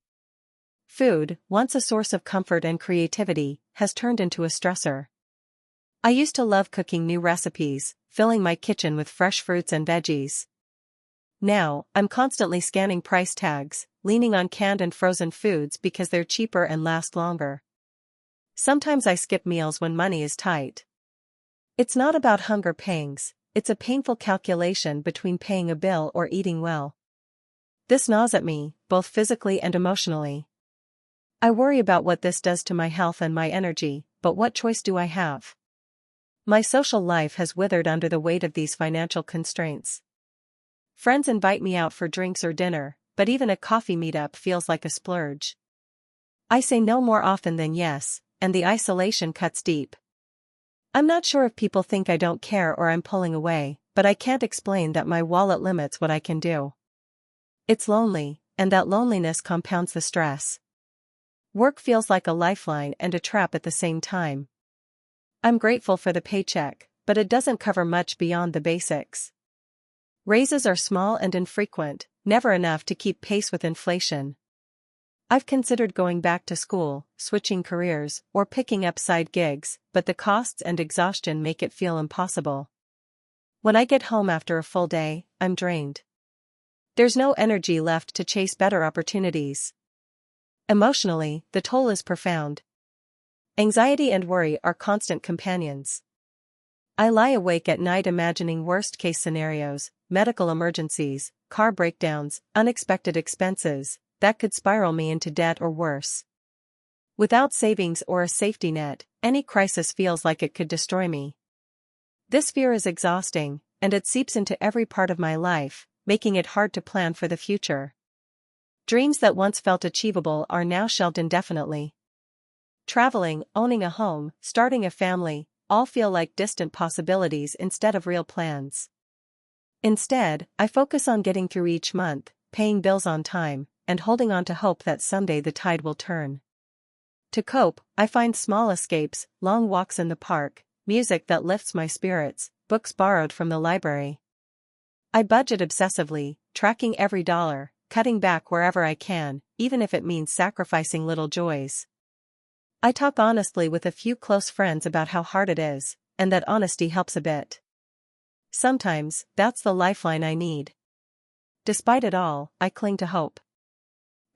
Food, once a source of comfort and creativity, has turned into a stressor. I used to love cooking new recipes, filling my kitchen with fresh fruits and veggies. Now, I'm constantly scanning price tags, leaning on canned and frozen foods because they're cheaper and last longer. Sometimes I skip meals when money is tight. It's not about hunger pangs, it's a painful calculation between paying a bill or eating well. This gnaws at me, both physically and emotionally. I worry about what this does to my health and my energy, but what choice do I have? My social life has withered under the weight of these financial constraints. Friends invite me out for drinks or dinner, but even a coffee meetup feels like a splurge. I say no more often than yes, and the isolation cuts deep. I'm not sure if people think I don't care or I'm pulling away, but I can't explain that my wallet limits what I can do. It's lonely, and that loneliness compounds the stress. Work feels like a lifeline and a trap at the same time. I'm grateful for the paycheck, but it doesn't cover much beyond the basics. Raises are small and infrequent, never enough to keep pace with inflation. I've considered going back to school, switching careers, or picking up side gigs, but the costs and exhaustion make it feel impossible. When I get home after a full day, I'm drained. There's no energy left to chase better opportunities. Emotionally, the toll is profound. Anxiety and worry are constant companions. I lie awake at night imagining worst-case scenarios, medical emergencies, car breakdowns, unexpected expenses that could spiral me into debt or worse. Without savings or a safety net, any crisis feels like it could destroy me. This fear is exhausting, and it seeps into every part of my life, making it hard to plan for the future. Dreams that once felt achievable are now shelved indefinitely. Traveling, owning a home, starting a family, all feel like distant possibilities instead of real plans. Instead, I focus on getting through each month, paying bills on time, and holding on to hope that someday the tide will turn. To cope, I find small escapes, long walks in the park, music that lifts my spirits, books borrowed from the library. I budget obsessively, tracking every dollar, cutting back wherever I can, even if it means sacrificing little joys. I talk honestly with a few close friends about how hard it is, and that honesty helps a bit. Sometimes, that's the lifeline I need. Despite it all, I cling to hope.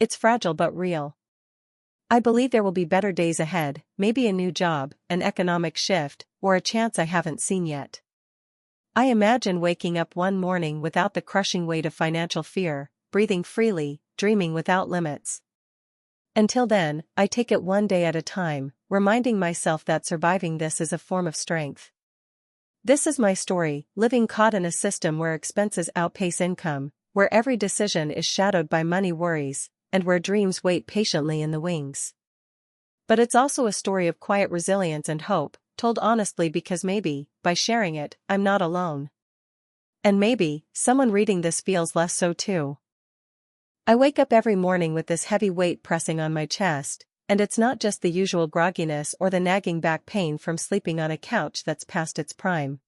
It's fragile but real. I believe there will be better days ahead, maybe a new job, an economic shift, or a chance I haven't seen yet. I imagine waking up one morning without the crushing weight of financial fear, breathing freely, dreaming without limits. Until then, I take it one day at a time, reminding myself that surviving this is a form of strength. This is my story, living caught in a system where expenses outpace income, where every decision is shadowed by money worries, and where dreams wait patiently in the wings. But it's also a story of quiet resilience and hope, told honestly because maybe, by sharing it, I'm not alone. And maybe, someone reading this feels less so too. I wake up every morning with this heavy weight pressing on my chest, and it's not just the usual grogginess or the nagging back pain from sleeping on a couch that's past its prime.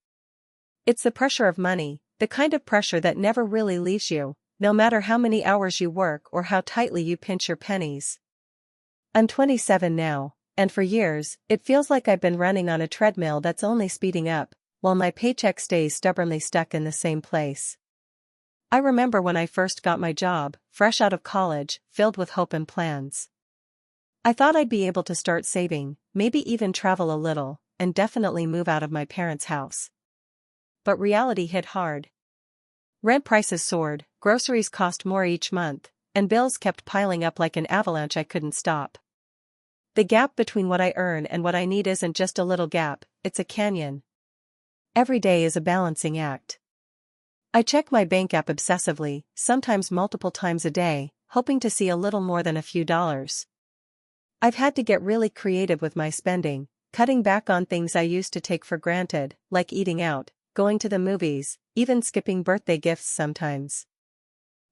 It's the pressure of money, the kind of pressure that never really leaves you, no matter how many hours you work or how tightly you pinch your pennies. I'm 27 now, and for years, it feels like I've been running on a treadmill that's only speeding up, while my paycheck stays stubbornly stuck in the same place. I remember when I first got my job, fresh out of college, filled with hope and plans. I thought I'd be able to start saving, maybe even travel a little, and definitely move out of my parents' house. But reality hit hard. Rent prices soared, groceries cost more each month, and bills kept piling up like an avalanche I couldn't stop. The gap between what I earn and what I need isn't just a little gap, it's a canyon. Every day is a balancing act. I check my bank app obsessively, sometimes multiple times a day, hoping to see a little more than a few dollars. I've had to get really creative with my spending, cutting back on things I used to take for granted, like eating out, going to the movies, even skipping birthday gifts sometimes.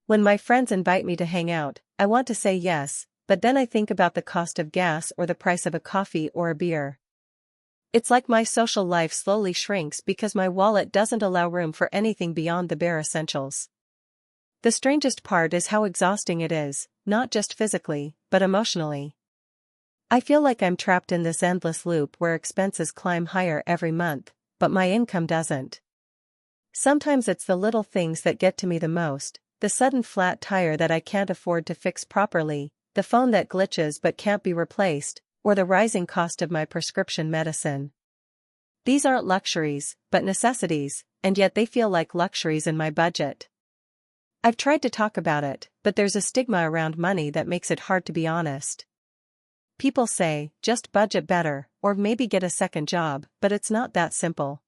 When my friends invite me to hang out, I want to say yes, but then I think about the cost of gas or the price of a coffee or a beer. It's like my social life slowly shrinks because my wallet doesn't allow room for anything beyond the bare essentials. The strangest part is how exhausting it is, not just physically, but emotionally. I feel like I'm trapped in this endless loop where expenses climb higher every month, but my income doesn't. Sometimes it's the little things that get to me the most, the sudden flat tire that I can't afford to fix properly, the phone that glitches but can't be replaced, or the rising cost of my prescription medicine. These aren't luxuries, but necessities, and yet they feel like luxuries in my budget. I've tried to talk about it, but there's a stigma around money that makes it hard to be honest. People say, just budget better, or maybe get a second job, but it's not that simple.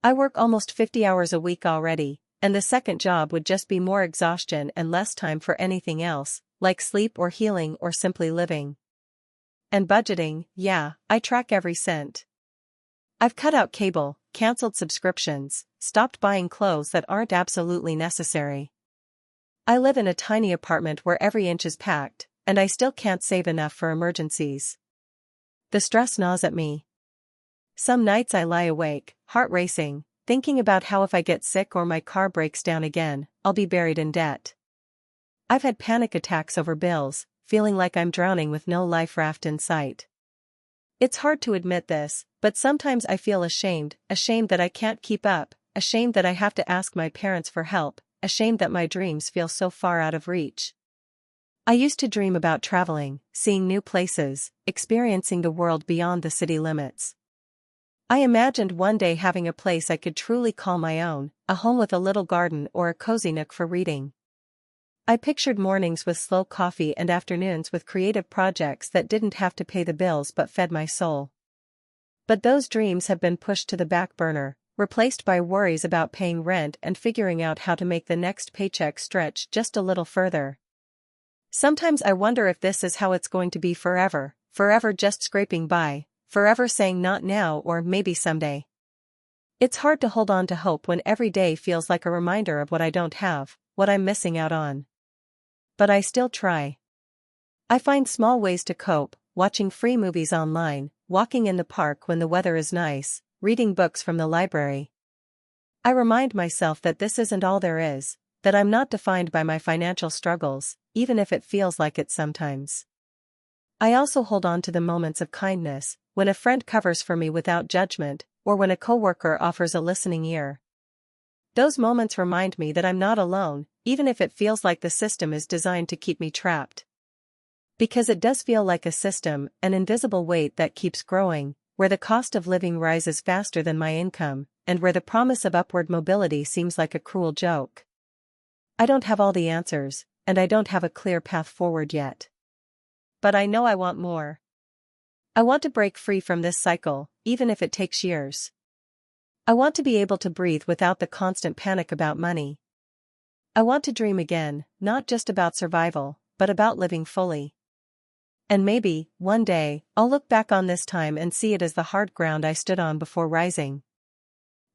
I work almost 50 hours a week already, and the second job would just be more exhaustion and less time for anything else, like sleep or healing or simply living. And budgeting, yeah, I track every cent. I've cut out cable, canceled subscriptions, stopped buying clothes that aren't absolutely necessary. I live in a tiny apartment where every inch is packed, and I still can't save enough for emergencies. The stress gnaws at me. Some nights I lie awake, heart racing, thinking about how if I get sick or my car breaks down again, I'll be buried in debt. I've had panic attacks over bills, feeling like I'm drowning with no life raft in sight. It's hard to admit this, but sometimes I feel ashamed that I can't keep up, ashamed that I have to ask my parents for help, ashamed that my dreams feel so far out of reach. I used to dream about traveling, seeing new places, experiencing the world beyond the city limits. I imagined one day having a place I could truly call my own, a home with a little garden or a cozy nook for reading. I pictured mornings with slow coffee and afternoons with creative projects that didn't have to pay the bills but fed my soul. But those dreams have been pushed to the back burner, replaced by worries about paying rent and figuring out how to make the next paycheck stretch just a little further. Sometimes I wonder if this is how it's going to be forever, forever just scraping by, forever saying not now or maybe someday. It's hard to hold on to hope when every day feels like a reminder of what I don't have, what I'm missing out on. But I still try. I find small ways to cope, watching free movies online, walking in the park when the weather is nice, reading books from the library. I remind myself that this isn't all there is, that I'm not defined by my financial struggles, even if it feels like it sometimes. I also hold on to the moments of kindness, when a friend covers for me without judgment, or when a coworker offers a listening ear. Those moments remind me that I'm not alone, even if it feels like the system is designed to keep me trapped. Because it does feel like a system, an invisible weight that keeps growing, where the cost of living rises faster than my income, and where the promise of upward mobility seems like a cruel joke. I don't have all the answers, and I don't have a clear path forward yet. But I know I want more. I want to break free from this cycle, even if it takes years. I want to be able to breathe without the constant panic about money. I want to dream again, not just about survival, but about living fully. And maybe, one day, I'll look back on this time and see it as the hard ground I stood on before rising.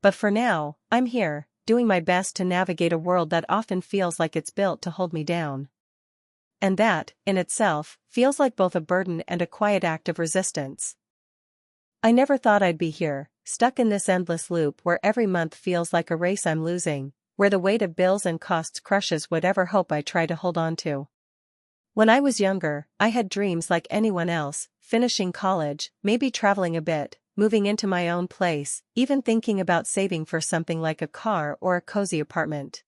But for now, I'm here, doing my best to navigate a world that often feels like it's built to hold me down. And that, in itself, feels like both a burden and a quiet act of resistance. I never thought I'd be here, stuck in this endless loop where every month feels like a race I'm losing, where the weight of bills and costs crushes whatever hope I try to hold on to. When I was younger, I had dreams like anyone else, finishing college, maybe traveling a bit, moving into my own place, even thinking about saving for something like a car or a cozy apartment.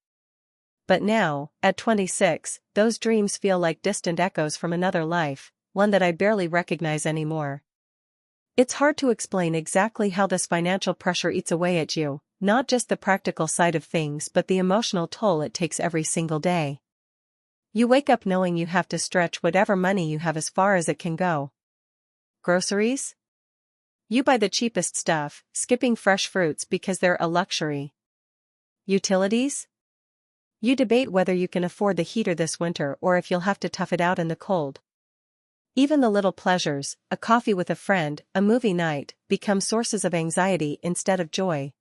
But now, at 26, those dreams feel like distant echoes from another life, one that I barely recognize anymore. It's hard to explain exactly how this financial pressure eats away at you, not just the practical side of things but the emotional toll it takes every single day. You wake up knowing you have to stretch whatever money you have as far as it can go. Groceries? You buy the cheapest stuff, skipping fresh fruits because they're a luxury. Utilities? You debate whether you can afford the heater this winter or if you'll have to tough it out in the cold. Even the little pleasures, a coffee with a friend, a movie night, become sources of anxiety instead of joy.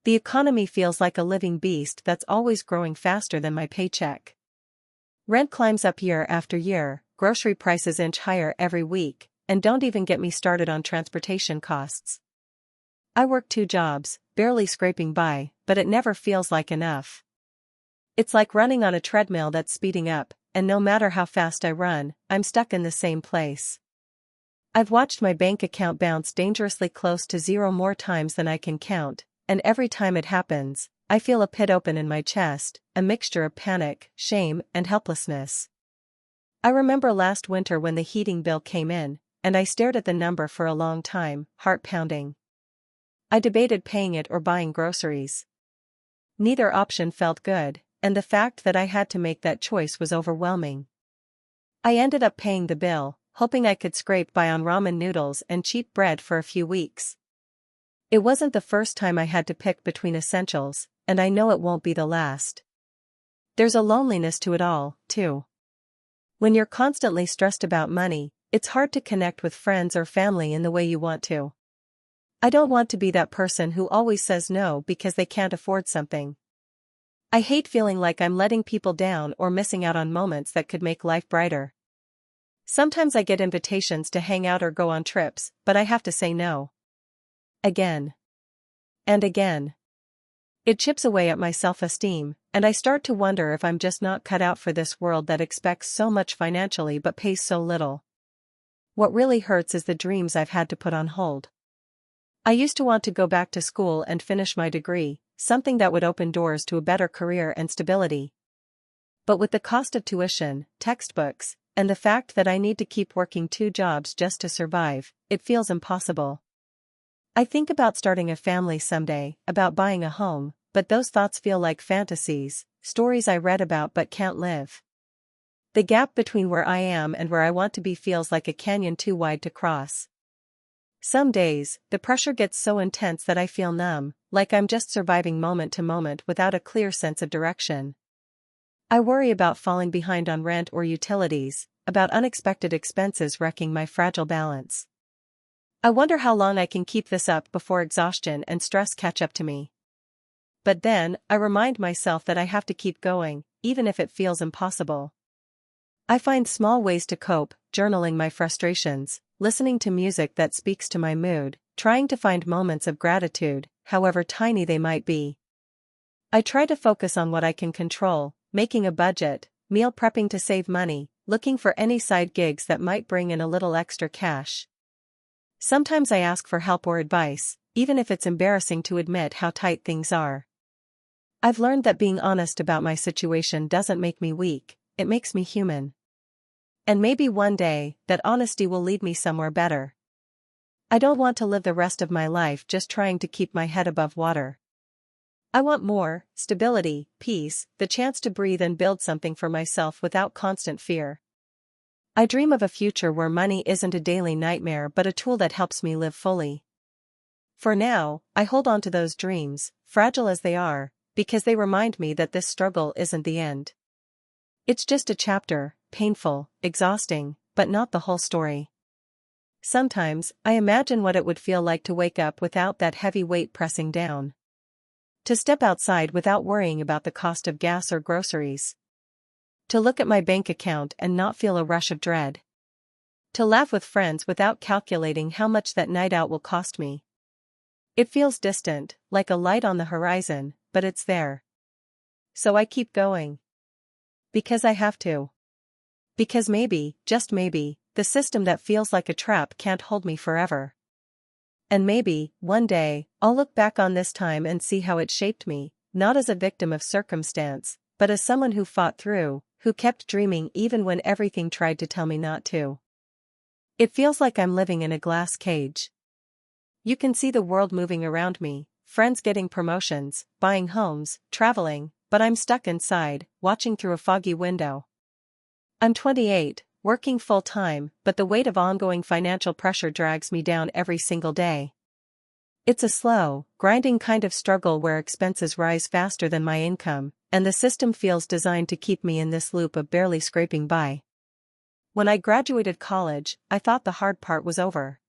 The economy feels like a living beast that's always growing faster than my paycheck. Rent climbs up year after year, grocery prices inch higher every week, and don't even get me started on transportation costs. I work 2 jobs, barely scraping by, but it never feels like enough. It's like running on a treadmill that's speeding up, and no matter how fast I run, I'm stuck in the same place. I've watched my bank account bounce dangerously close to zero more times than I can count, and every time it happens, I feel a pit open in my chest, a mixture of panic, shame, and helplessness. I remember last winter when the heating bill came in, and I stared at the number for a long time, heart pounding. I debated paying it or buying groceries. Neither option felt good, and the fact that I had to make that choice was overwhelming. I ended up paying the bill, hoping I could scrape by on ramen noodles and cheap bread for a few weeks. It wasn't the first time I had to pick between essentials, and I know it won't be the last. There's a loneliness to it all, too. When you're constantly stressed about money, it's hard to connect with friends or family in the way you want to. I don't want to be that person who always says no because they can't afford something. I hate feeling like I'm letting people down or missing out on moments that could make life brighter. Sometimes I get invitations to hang out or go on trips, but I have to say no. Again. And again. It chips away at my self-esteem, and I start to wonder if I'm just not cut out for this world that expects so much financially but pays so little. What really hurts is the dreams I've had to put on hold. I used to want to go back to school and finish my degree, something that would open doors to a better career and stability. But with the cost of tuition, textbooks, and the fact that I need to keep working 2 jobs just to survive, it feels impossible. I think about starting a family someday, about buying a home, but those thoughts feel like fantasies, stories I read about but can't live. The gap between where I am and where I want to be feels like a canyon too wide to cross. Some days, the pressure gets so intense that I feel numb, like I'm just surviving moment to moment without a clear sense of direction. I worry about falling behind on rent or utilities, about unexpected expenses wrecking my fragile balance. I wonder how long I can keep this up before exhaustion and stress catch up to me. But then, I remind myself that I have to keep going, even if it feels impossible. I find small ways to cope, journaling my frustrations, listening to music that speaks to my mood, trying to find moments of gratitude, however tiny they might be. I try to focus on what I can control, making a budget, meal prepping to save money, looking for any side gigs that might bring in a little extra cash. Sometimes I ask for help or advice, even if it's embarrassing to admit how tight things are. I've learned that being honest about my situation doesn't make me weak, it makes me human. And maybe one day, that honesty will lead me somewhere better. I don't want to live the rest of my life just trying to keep my head above water. I want more stability, peace, the chance to breathe and build something for myself without constant fear. I dream of a future where money isn't a daily nightmare but a tool that helps me live fully. For now, I hold on to those dreams, fragile as they are, because they remind me that this struggle isn't the end. It's just a chapter, painful, exhausting, but not the whole story. Sometimes, I imagine what it would feel like to wake up without that heavy weight pressing down. To step outside without worrying about the cost of gas or groceries. To look at my bank account and not feel a rush of dread. To laugh with friends without calculating how much that night out will cost me. It feels distant, like a light on the horizon, but it's there. So I keep going. Because I have to. Because maybe, just maybe, the system that feels like a trap can't hold me forever. And maybe, one day, I'll look back on this time and see how it shaped me, not as a victim of circumstance, but as someone who fought through, who kept dreaming even when everything tried to tell me not to. It feels like I'm living in a glass cage. You can see the world moving around me, friends getting promotions, buying homes, traveling, but I'm stuck inside, watching through a foggy window. I'm 28, working full-time, but the weight of ongoing financial pressure drags me down every single day. It's a slow, grinding kind of struggle where expenses rise faster than my income, and the system feels designed to keep me in this loop of barely scraping by. When I graduated college, I thought the hard part was over.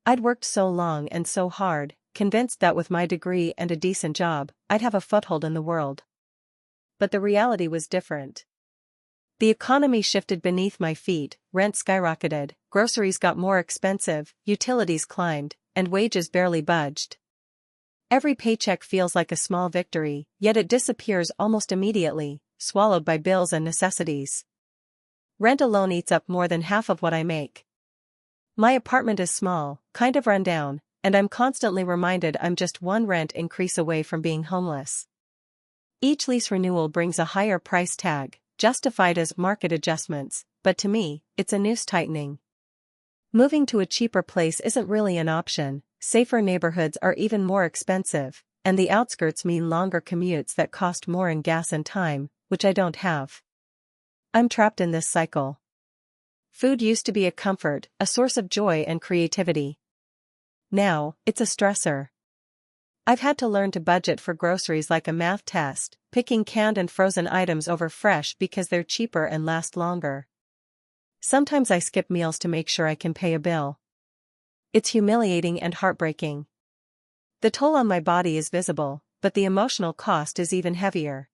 I'd worked so long and so hard, convinced that with my degree and a decent job, I'd have a foothold in the world. But the reality was different. The economy shifted beneath my feet, rent skyrocketed, groceries got more expensive, utilities climbed, and wages barely budged. Every paycheck feels like a small victory, yet it disappears almost immediately, swallowed by bills and necessities. Rent alone eats up more than half of what I make. My apartment is small, kind of run down, and I'm constantly reminded I'm just one rent increase away from being homeless. Each lease renewal brings a higher price tag, justified as market adjustments, but to me, it's a noose tightening. Moving to a cheaper place isn't really an option, safer neighborhoods are even more expensive, and the outskirts mean longer commutes that cost more in gas and time, which I don't have. I'm trapped in this cycle. Food used to be a comfort, a source of joy and creativity. Now, it's a stressor. I've had to learn to budget for groceries like a math test, picking canned and frozen items over fresh because they're cheaper and last longer. Sometimes I skip meals to make sure I can pay a bill. It's humiliating and heartbreaking. The toll on my body is visible, but the emotional cost is even heavier.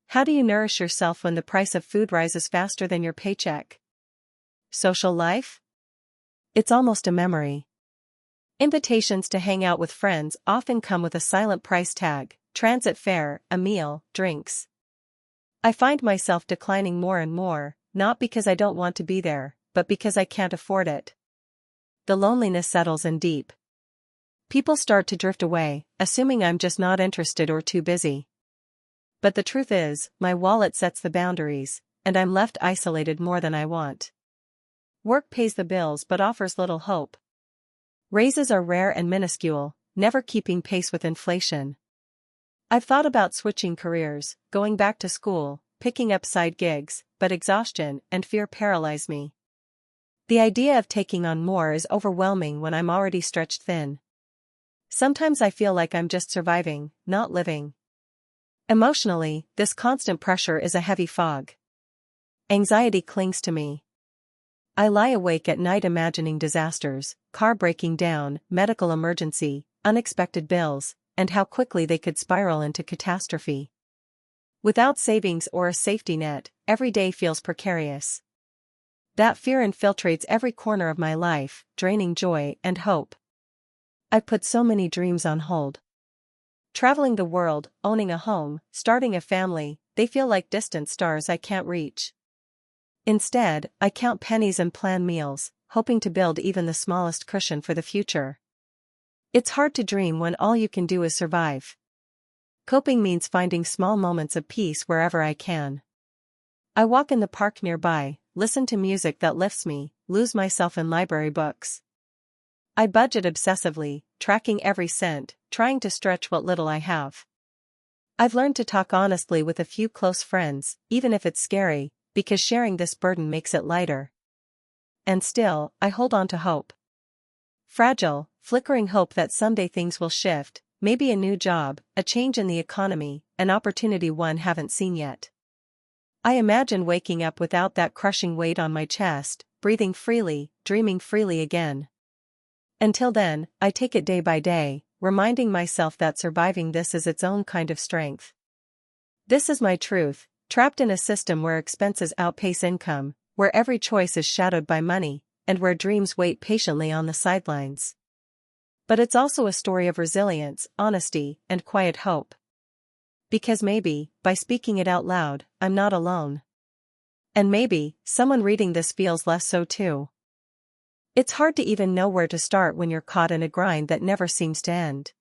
How do you nourish yourself when the price of food rises faster than your paycheck? Social life? It's almost a memory. Invitations to hang out with friends often come with a silent price tag, transit fare, a meal, drinks. I find myself declining more and more, not because I don't want to be there, but because I can't afford it. The loneliness settles in deep. People start to drift away, assuming I'm just not interested or too busy. But the truth is, my wallet sets the boundaries, and I'm left isolated more than I want. Work pays the bills but offers little hope. Raises are rare and minuscule, never keeping pace with inflation. I've thought about switching careers, going back to school, picking up side gigs, but exhaustion and fear paralyze me. The idea of taking on more is overwhelming when I'm already stretched thin. Sometimes I feel like I'm just surviving, not living. Emotionally, this constant pressure is a heavy fog. Anxiety clings to me. I lie awake at night imagining disasters, car breaking down, medical emergency, unexpected bills, and how quickly they could spiral into catastrophe. Without savings or a safety net, every day feels precarious. That fear infiltrates every corner of my life, draining joy and hope. I've put so many dreams on hold. Traveling the world, owning a home, starting a family, they feel like distant stars I can't reach. Instead, I count pennies and plan meals, hoping to build even the smallest cushion for the future. It's hard to dream when all you can do is survive. Coping means finding small moments of peace wherever I can. I walk in the park nearby, listen to music that lifts me, lose myself in library books. I budget obsessively, tracking every cent, trying to stretch what little I have. I've learned to talk honestly with a few close friends, even if it's scary, because sharing this burden makes it lighter. And still, I hold on to hope. Fragile, flickering hope that someday things will shift, maybe a new job, a change in the economy, an opportunity one haven't seen yet. I imagine waking up without that crushing weight on my chest, breathing freely, dreaming freely again. Until then, I take it day by day, reminding myself that surviving this is its own kind of strength. This is my truth, trapped in a system where expenses outpace income, where every choice is shadowed by money, and where dreams wait patiently on the sidelines. But it's also a story of resilience, honesty, and quiet hope. Because maybe, by speaking it out loud, I'm not alone. And maybe, someone reading this feels less so too. It's hard to even know where to start when you're caught in a grind that never seems to end.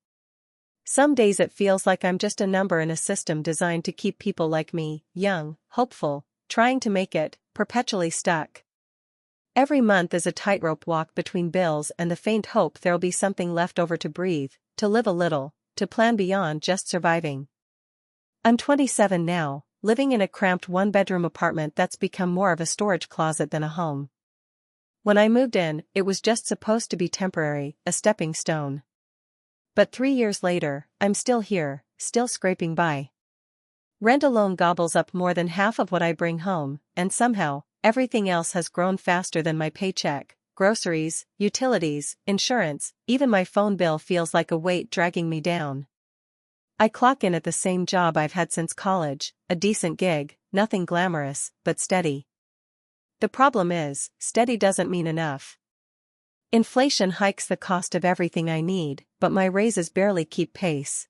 Some days it feels like I'm just a number in a system designed to keep people like me, young, hopeful, trying to make it, perpetually stuck. Every month is a tightrope walk between bills and the faint hope there'll be something left over to breathe, to live a little, to plan beyond just surviving. I'm 27 now, living in a cramped one-bedroom apartment that's become more of a storage closet than a home. When I moved in, it was just supposed to be temporary, a stepping stone. But 3 years later, I'm still here, still scraping by. Rent alone gobbles up more than half of what I bring home, and somehow, everything else has grown faster than my paycheck. Groceries, utilities, insurance, even my phone bill feels like a weight dragging me down. I clock in at the same job I've had since college, a decent gig, nothing glamorous, but steady. The problem is, steady doesn't mean enough. Inflation hikes the cost of everything I need, but my raises barely keep pace.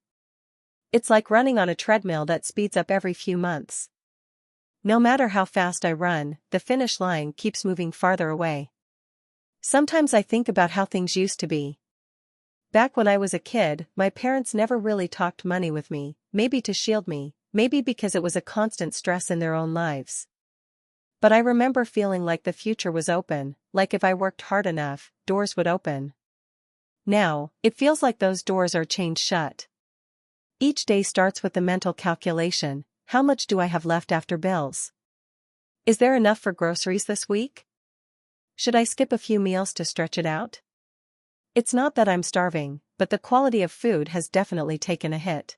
It's like running on a treadmill that speeds up every few months. No matter how fast I run, the finish line keeps moving farther away. Sometimes I think about how things used to be. Back when I was a kid, my parents never really talked money with me, maybe to shield me, maybe because it was a constant stress in their own lives. But I remember feeling like the future was open, like if I worked hard enough, doors would open. Now, it feels like those doors are chained shut. Each day starts with the mental calculation: how much do I have left after bills? Is there enough for groceries this week? Should I skip a few meals to stretch it out? It's not that I'm starving, but the quality of food has definitely taken a hit.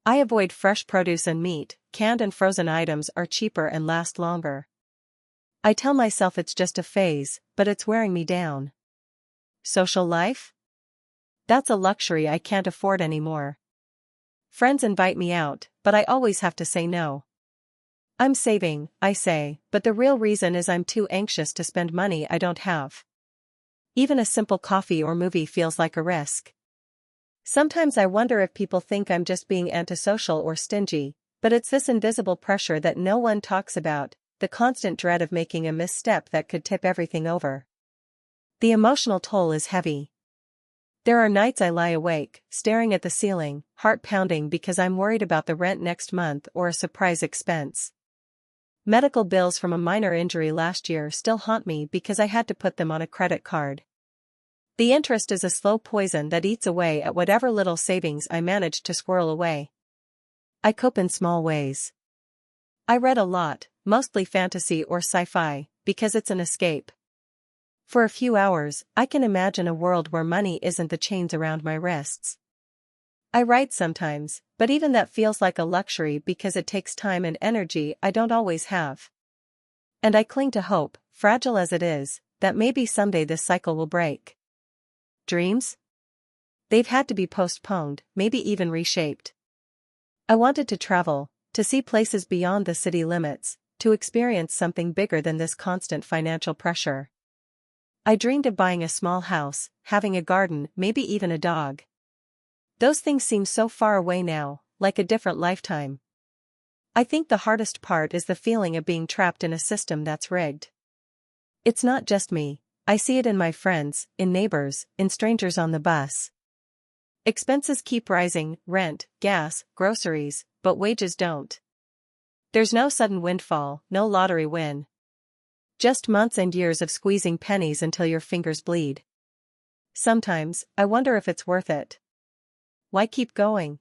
I avoid fresh produce and meat, canned and frozen items are cheaper and last longer. I tell myself it's just a phase, but it's wearing me down. Social life? That's a luxury I can't afford anymore. Friends invite me out, but I always have to say no. I'm saving, I say, but the real reason is I'm too anxious to spend money I don't have. Even a simple coffee or movie feels like a risk. Sometimes I wonder if people think I'm just being antisocial or stingy, but it's this invisible pressure that no one talks about, the constant dread of making a misstep that could tip everything over. The emotional toll is heavy. There are nights I lie awake, staring at the ceiling, heart pounding because I'm worried about the rent next month or a surprise expense. Medical bills from a minor injury last year still haunt me because I had to put them on a credit card. The interest is a slow poison that eats away at whatever little savings I manage to squirrel away. I cope in small ways. I read a lot, mostly fantasy or sci-fi, because it's an escape. For a few hours, I can imagine a world where money isn't the chains around my wrists. I write sometimes, but even that feels like a luxury because it takes time and energy I don't always have. And I cling to hope, fragile as it is, that maybe someday this cycle will break. Dreams? They've had to be postponed, maybe even reshaped. I wanted to travel, to see places beyond the city limits, to experience something bigger than this constant financial pressure. I dreamed of buying a small house, having a garden, maybe even a dog. Those things seem so far away now, like a different lifetime. I think the hardest part is the feeling of being trapped in a system that's rigged. It's not just me, I see it in my friends, in neighbors, in strangers on the bus. Expenses keep rising, rent, gas, groceries, but wages don't. There's no sudden windfall, no lottery win. Just months and years of squeezing pennies until your fingers bleed. Sometimes, I wonder if it's worth it. Why keep going?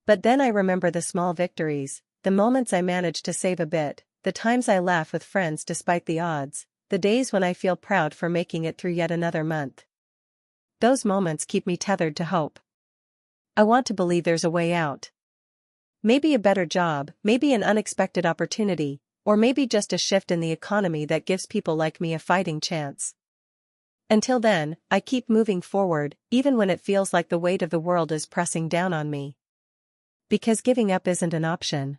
But then I remember the small victories, the moments I managed to save a bit, the times I laugh with friends despite the odds, the days when I feel proud for making it through yet another month. Those moments keep me tethered to hope. I want to believe there's a way out. Maybe a better job, maybe an unexpected opportunity, or maybe just a shift in the economy that gives people like me a fighting chance. Until then, I keep moving forward, even when it feels like the weight of the world is pressing down on me. Because giving up isn't an option.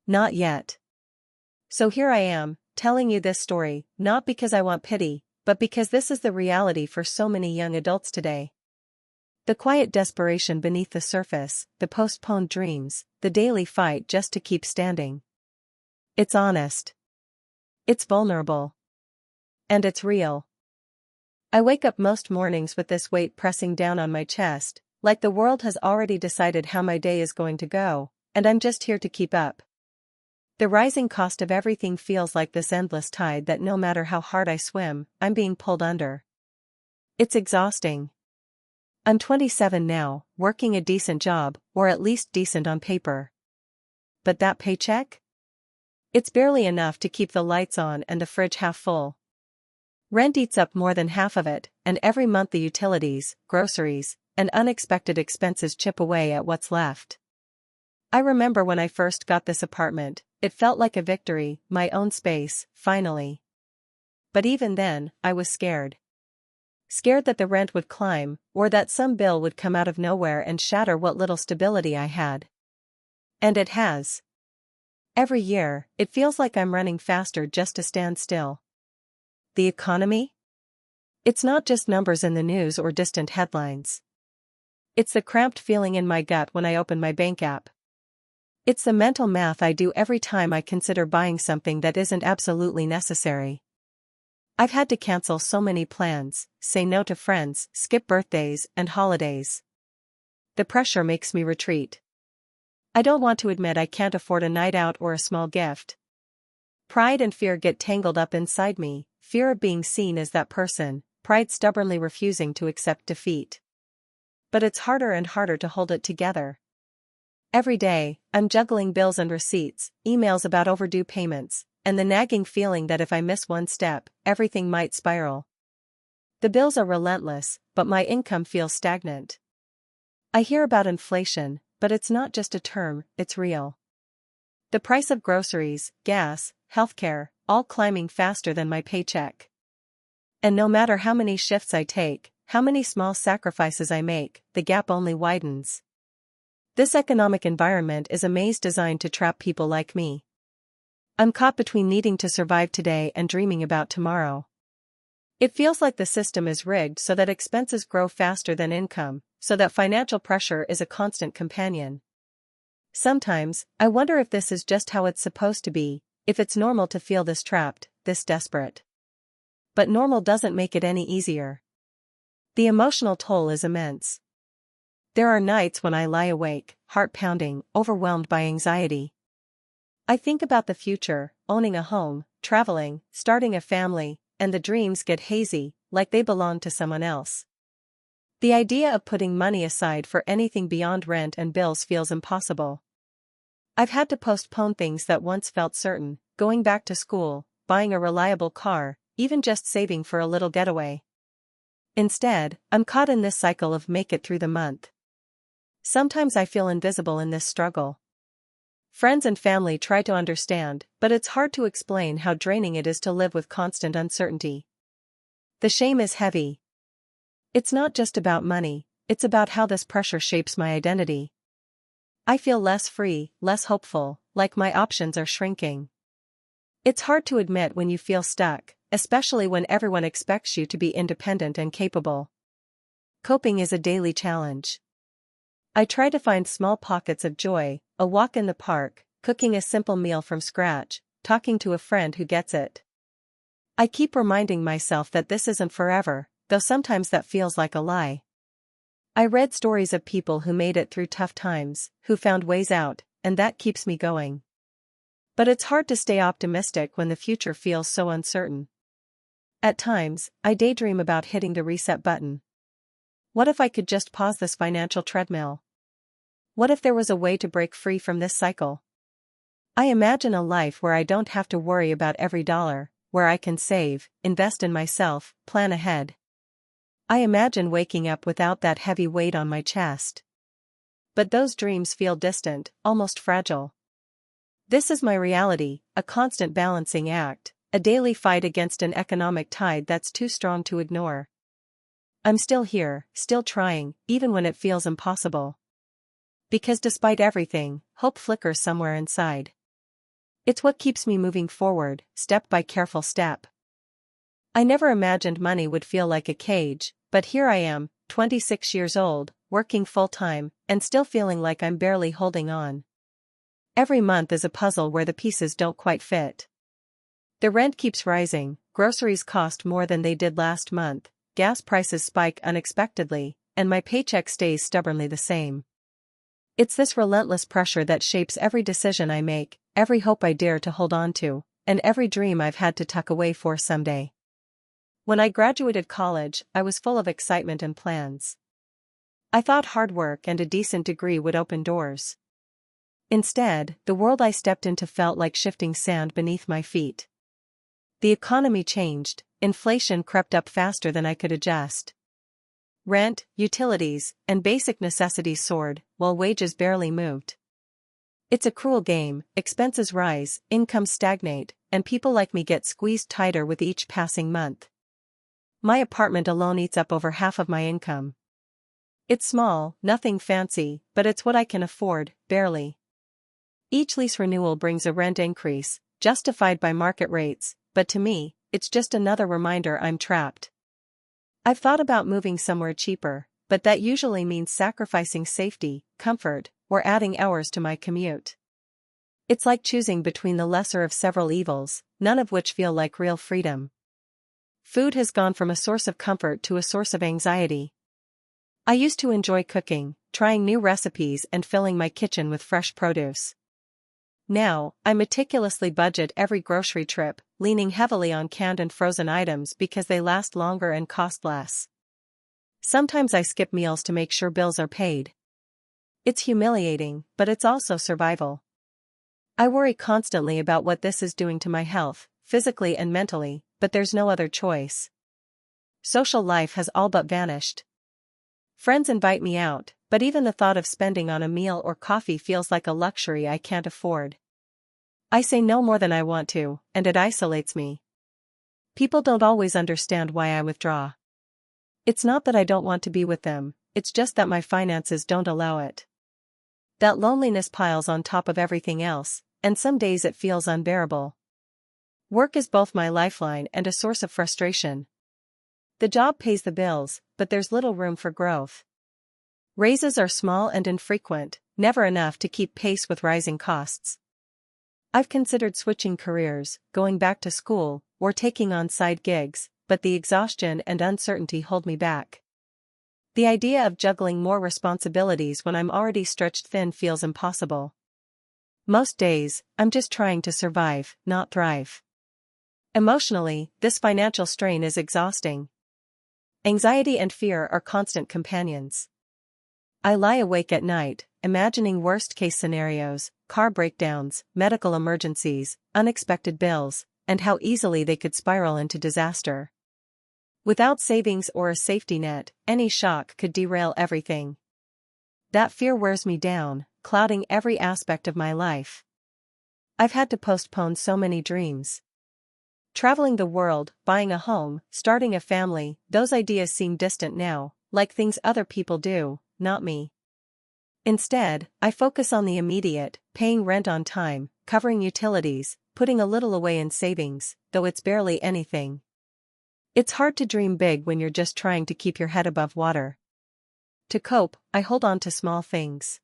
Not yet. So here I am, telling you this story, not because I want pity, but because this is the reality for so many young adults today. The quiet desperation beneath the surface, the postponed dreams, the daily fight just to keep standing. It's honest. It's vulnerable. And it's real. I wake up most mornings with this weight pressing down on my chest, like the world has already decided how my day is going to go, and I'm just here to keep up. The rising cost of everything feels like this endless tide that no matter how hard I swim, I'm being pulled under. It's exhausting. I'm 27 now, working a decent job, or at least decent on paper. But that paycheck? It's barely enough to keep the lights on and the fridge half full. Rent eats up more than half of it, and every month the utilities, groceries, and unexpected expenses chip away at what's left. I remember when I first got this apartment, it felt like a victory, my own space, finally. But even then, I was scared. Scared that the rent would climb, or that some bill would come out of nowhere and shatter what little stability I had. And it has. Every year, it feels like I'm running faster just to stand still. The economy? It's not just numbers in the news or distant headlines. It's the cramped feeling in my gut when I open my bank app. It's the mental math I do every time I consider buying something that isn't absolutely necessary. I've had to cancel so many plans, say no to friends, skip birthdays and holidays. The pressure makes me retreat. I don't want to admit I can't afford a night out or a small gift. Pride and fear get tangled up inside me, fear of being seen as that person, pride stubbornly refusing to accept defeat. But it's harder and harder to hold it together. Every day, I'm juggling bills and receipts, emails about overdue payments, and the nagging feeling that if I miss one step, everything might spiral. The bills are relentless, but my income feels stagnant. I hear about inflation, but it's not just a term, it's real. The price of groceries, gas, healthcare, all climbing faster than my paycheck. And no matter how many shifts I take, how many small sacrifices I make, the gap only widens. This economic environment is a maze designed to trap people like me. I'm caught between needing to survive today and dreaming about tomorrow. It feels like the system is rigged so that expenses grow faster than income, so that financial pressure is a constant companion. Sometimes, I wonder if this is just how it's supposed to be, if it's normal to feel this trapped, this desperate. But normal doesn't make it any easier. The emotional toll is immense. There are nights when I lie awake, heart pounding, overwhelmed by anxiety. I think about the future, owning a home, traveling, starting a family, and the dreams get hazy, like they belong to someone else. The idea of putting money aside for anything beyond rent and bills feels impossible. I've had to postpone things that once felt certain, going back to school, buying a reliable car, even just saving for a little getaway. Instead, I'm caught in this cycle of make it through the month. Sometimes I feel invisible in this struggle. Friends and family try to understand, but it's hard to explain how draining it is to live with constant uncertainty. The shame is heavy. It's not just about money, it's about how this pressure shapes my identity. I feel less free, less hopeful, like my options are shrinking. It's hard to admit when you feel stuck, especially when everyone expects you to be independent and capable. Coping is a daily challenge. I try to find small pockets of joy, a walk in the park, cooking a simple meal from scratch, talking to a friend who gets it. I keep reminding myself that this isn't forever, though sometimes that feels like a lie. I read stories of people who made it through tough times, who found ways out, and that keeps me going. But it's hard to stay optimistic when the future feels so uncertain. At times, I daydream about hitting the reset button. What if I could just pause this financial treadmill? What if there was a way to break free from this cycle? I imagine a life where I don't have to worry about every dollar, where I can save, invest in myself, plan ahead. I imagine waking up without that heavy weight on my chest. But those dreams feel distant, almost fragile. This is my reality, a constant balancing act, a daily fight against an economic tide that's too strong to ignore. I'm still here, still trying, even when it feels impossible. Because despite everything, hope flickers somewhere inside. It's what keeps me moving forward, step by careful step. I never imagined money would feel like a cage, but here I am, 26 years old, working full-time, and still feeling like I'm barely holding on. Every month is a puzzle where the pieces don't quite fit. The rent keeps rising, groceries cost more than they did last month, gas prices spike unexpectedly, and my paycheck stays stubbornly the same. It's this relentless pressure that shapes every decision I make, every hope I dare to hold on to, and every dream I've had to tuck away for someday. When I graduated college, I was full of excitement and plans. I thought hard work and a decent degree would open doors. Instead, the world I stepped into felt like shifting sand beneath my feet. The economy changed, inflation crept up faster than I could adjust. Rent, utilities, and basic necessities soared, while wages barely moved. It's a cruel game, expenses rise, incomes stagnate, and people like me get squeezed tighter with each passing month. My apartment alone eats up over half of my income. It's small, nothing fancy, but it's what I can afford, barely. Each lease renewal brings a rent increase, justified by market rates, but to me, it's just another reminder I'm trapped. I've thought about moving somewhere cheaper, but that usually means sacrificing safety, comfort, or adding hours to my commute. It's like choosing between the lesser of several evils, none of which feel like real freedom. Food has gone from a source of comfort to a source of anxiety. I used to enjoy cooking, trying new recipes and filling my kitchen with fresh produce. Now, I meticulously budget every grocery trip, leaning heavily on canned and frozen items because they last longer and cost less. Sometimes I skip meals to make sure bills are paid. It's humiliating, but it's also survival. I worry constantly about what this is doing to my health, physically and mentally, but there's no other choice. Social life has all but vanished. Friends invite me out, but even the thought of spending on a meal or coffee feels like a luxury I can't afford. I say no more than I want to, and it isolates me. People don't always understand why I withdraw. It's not that I don't want to be with them, it's just that my finances don't allow it. That loneliness piles on top of everything else, and some days it feels unbearable. Work is both my lifeline and a source of frustration. The job pays the bills, but there's little room for growth. Raises are small and infrequent, never enough to keep pace with rising costs. I've considered switching careers, going back to school, or taking on side gigs, but the exhaustion and uncertainty hold me back. The idea of juggling more responsibilities when I'm already stretched thin feels impossible. Most days, I'm just trying to survive, not thrive. Emotionally, this financial strain is exhausting. Anxiety and fear are constant companions. I lie awake at night, imagining worst-case scenarios, car breakdowns, medical emergencies, unexpected bills, and how easily they could spiral into disaster. Without savings or a safety net, any shock could derail everything. That fear wears me down, clouding every aspect of my life. I've had to postpone so many dreams. Traveling the world, buying a home, starting a family, those ideas seem distant now, like things other people do, not me. Instead, I focus on the immediate, paying rent on time, covering utilities, putting a little away in savings, though it's barely anything. It's hard to dream big when you're just trying to keep your head above water. To cope, I hold on to small things.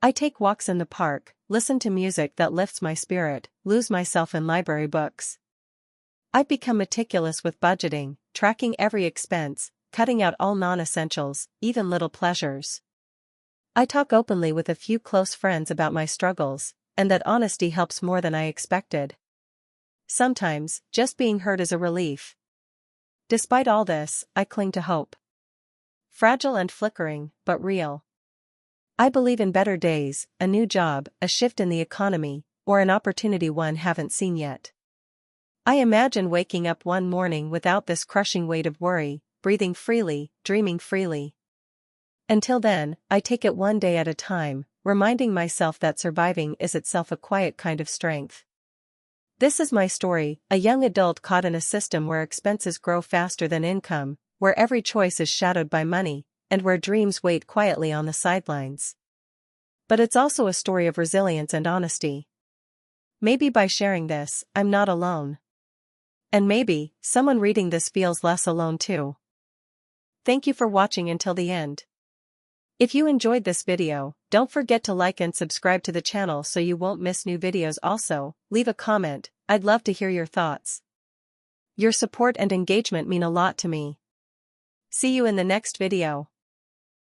I take walks in the park, listen to music that lifts my spirit, lose myself in library books. I've become meticulous with budgeting, tracking every expense, cutting out all non-essentials, even little pleasures. I talk openly with a few close friends about my struggles, and that honesty helps more than I expected. Sometimes, just being heard is a relief. Despite all this, I cling to hope. Fragile and flickering, but real. I believe in better days, a new job, a shift in the economy, or an opportunity one haven't seen yet. I imagine waking up one morning without this crushing weight of worry, breathing freely, dreaming freely. Until then, I take it one day at a time, reminding myself that surviving is itself a quiet kind of strength. This is my story, a young adult caught in a system where expenses grow faster than income, where every choice is shadowed by money, and where dreams wait quietly on the sidelines. But it's also a story of resilience and honesty. Maybe by sharing this, I'm not alone. And maybe, someone reading this feels less alone too. Thank you for watching until the end. If you enjoyed this video, don't forget to like and subscribe to the channel so you won't miss new videos. Also, leave a comment, I'd love to hear your thoughts. Your support and engagement mean a lot to me. See you in the next video.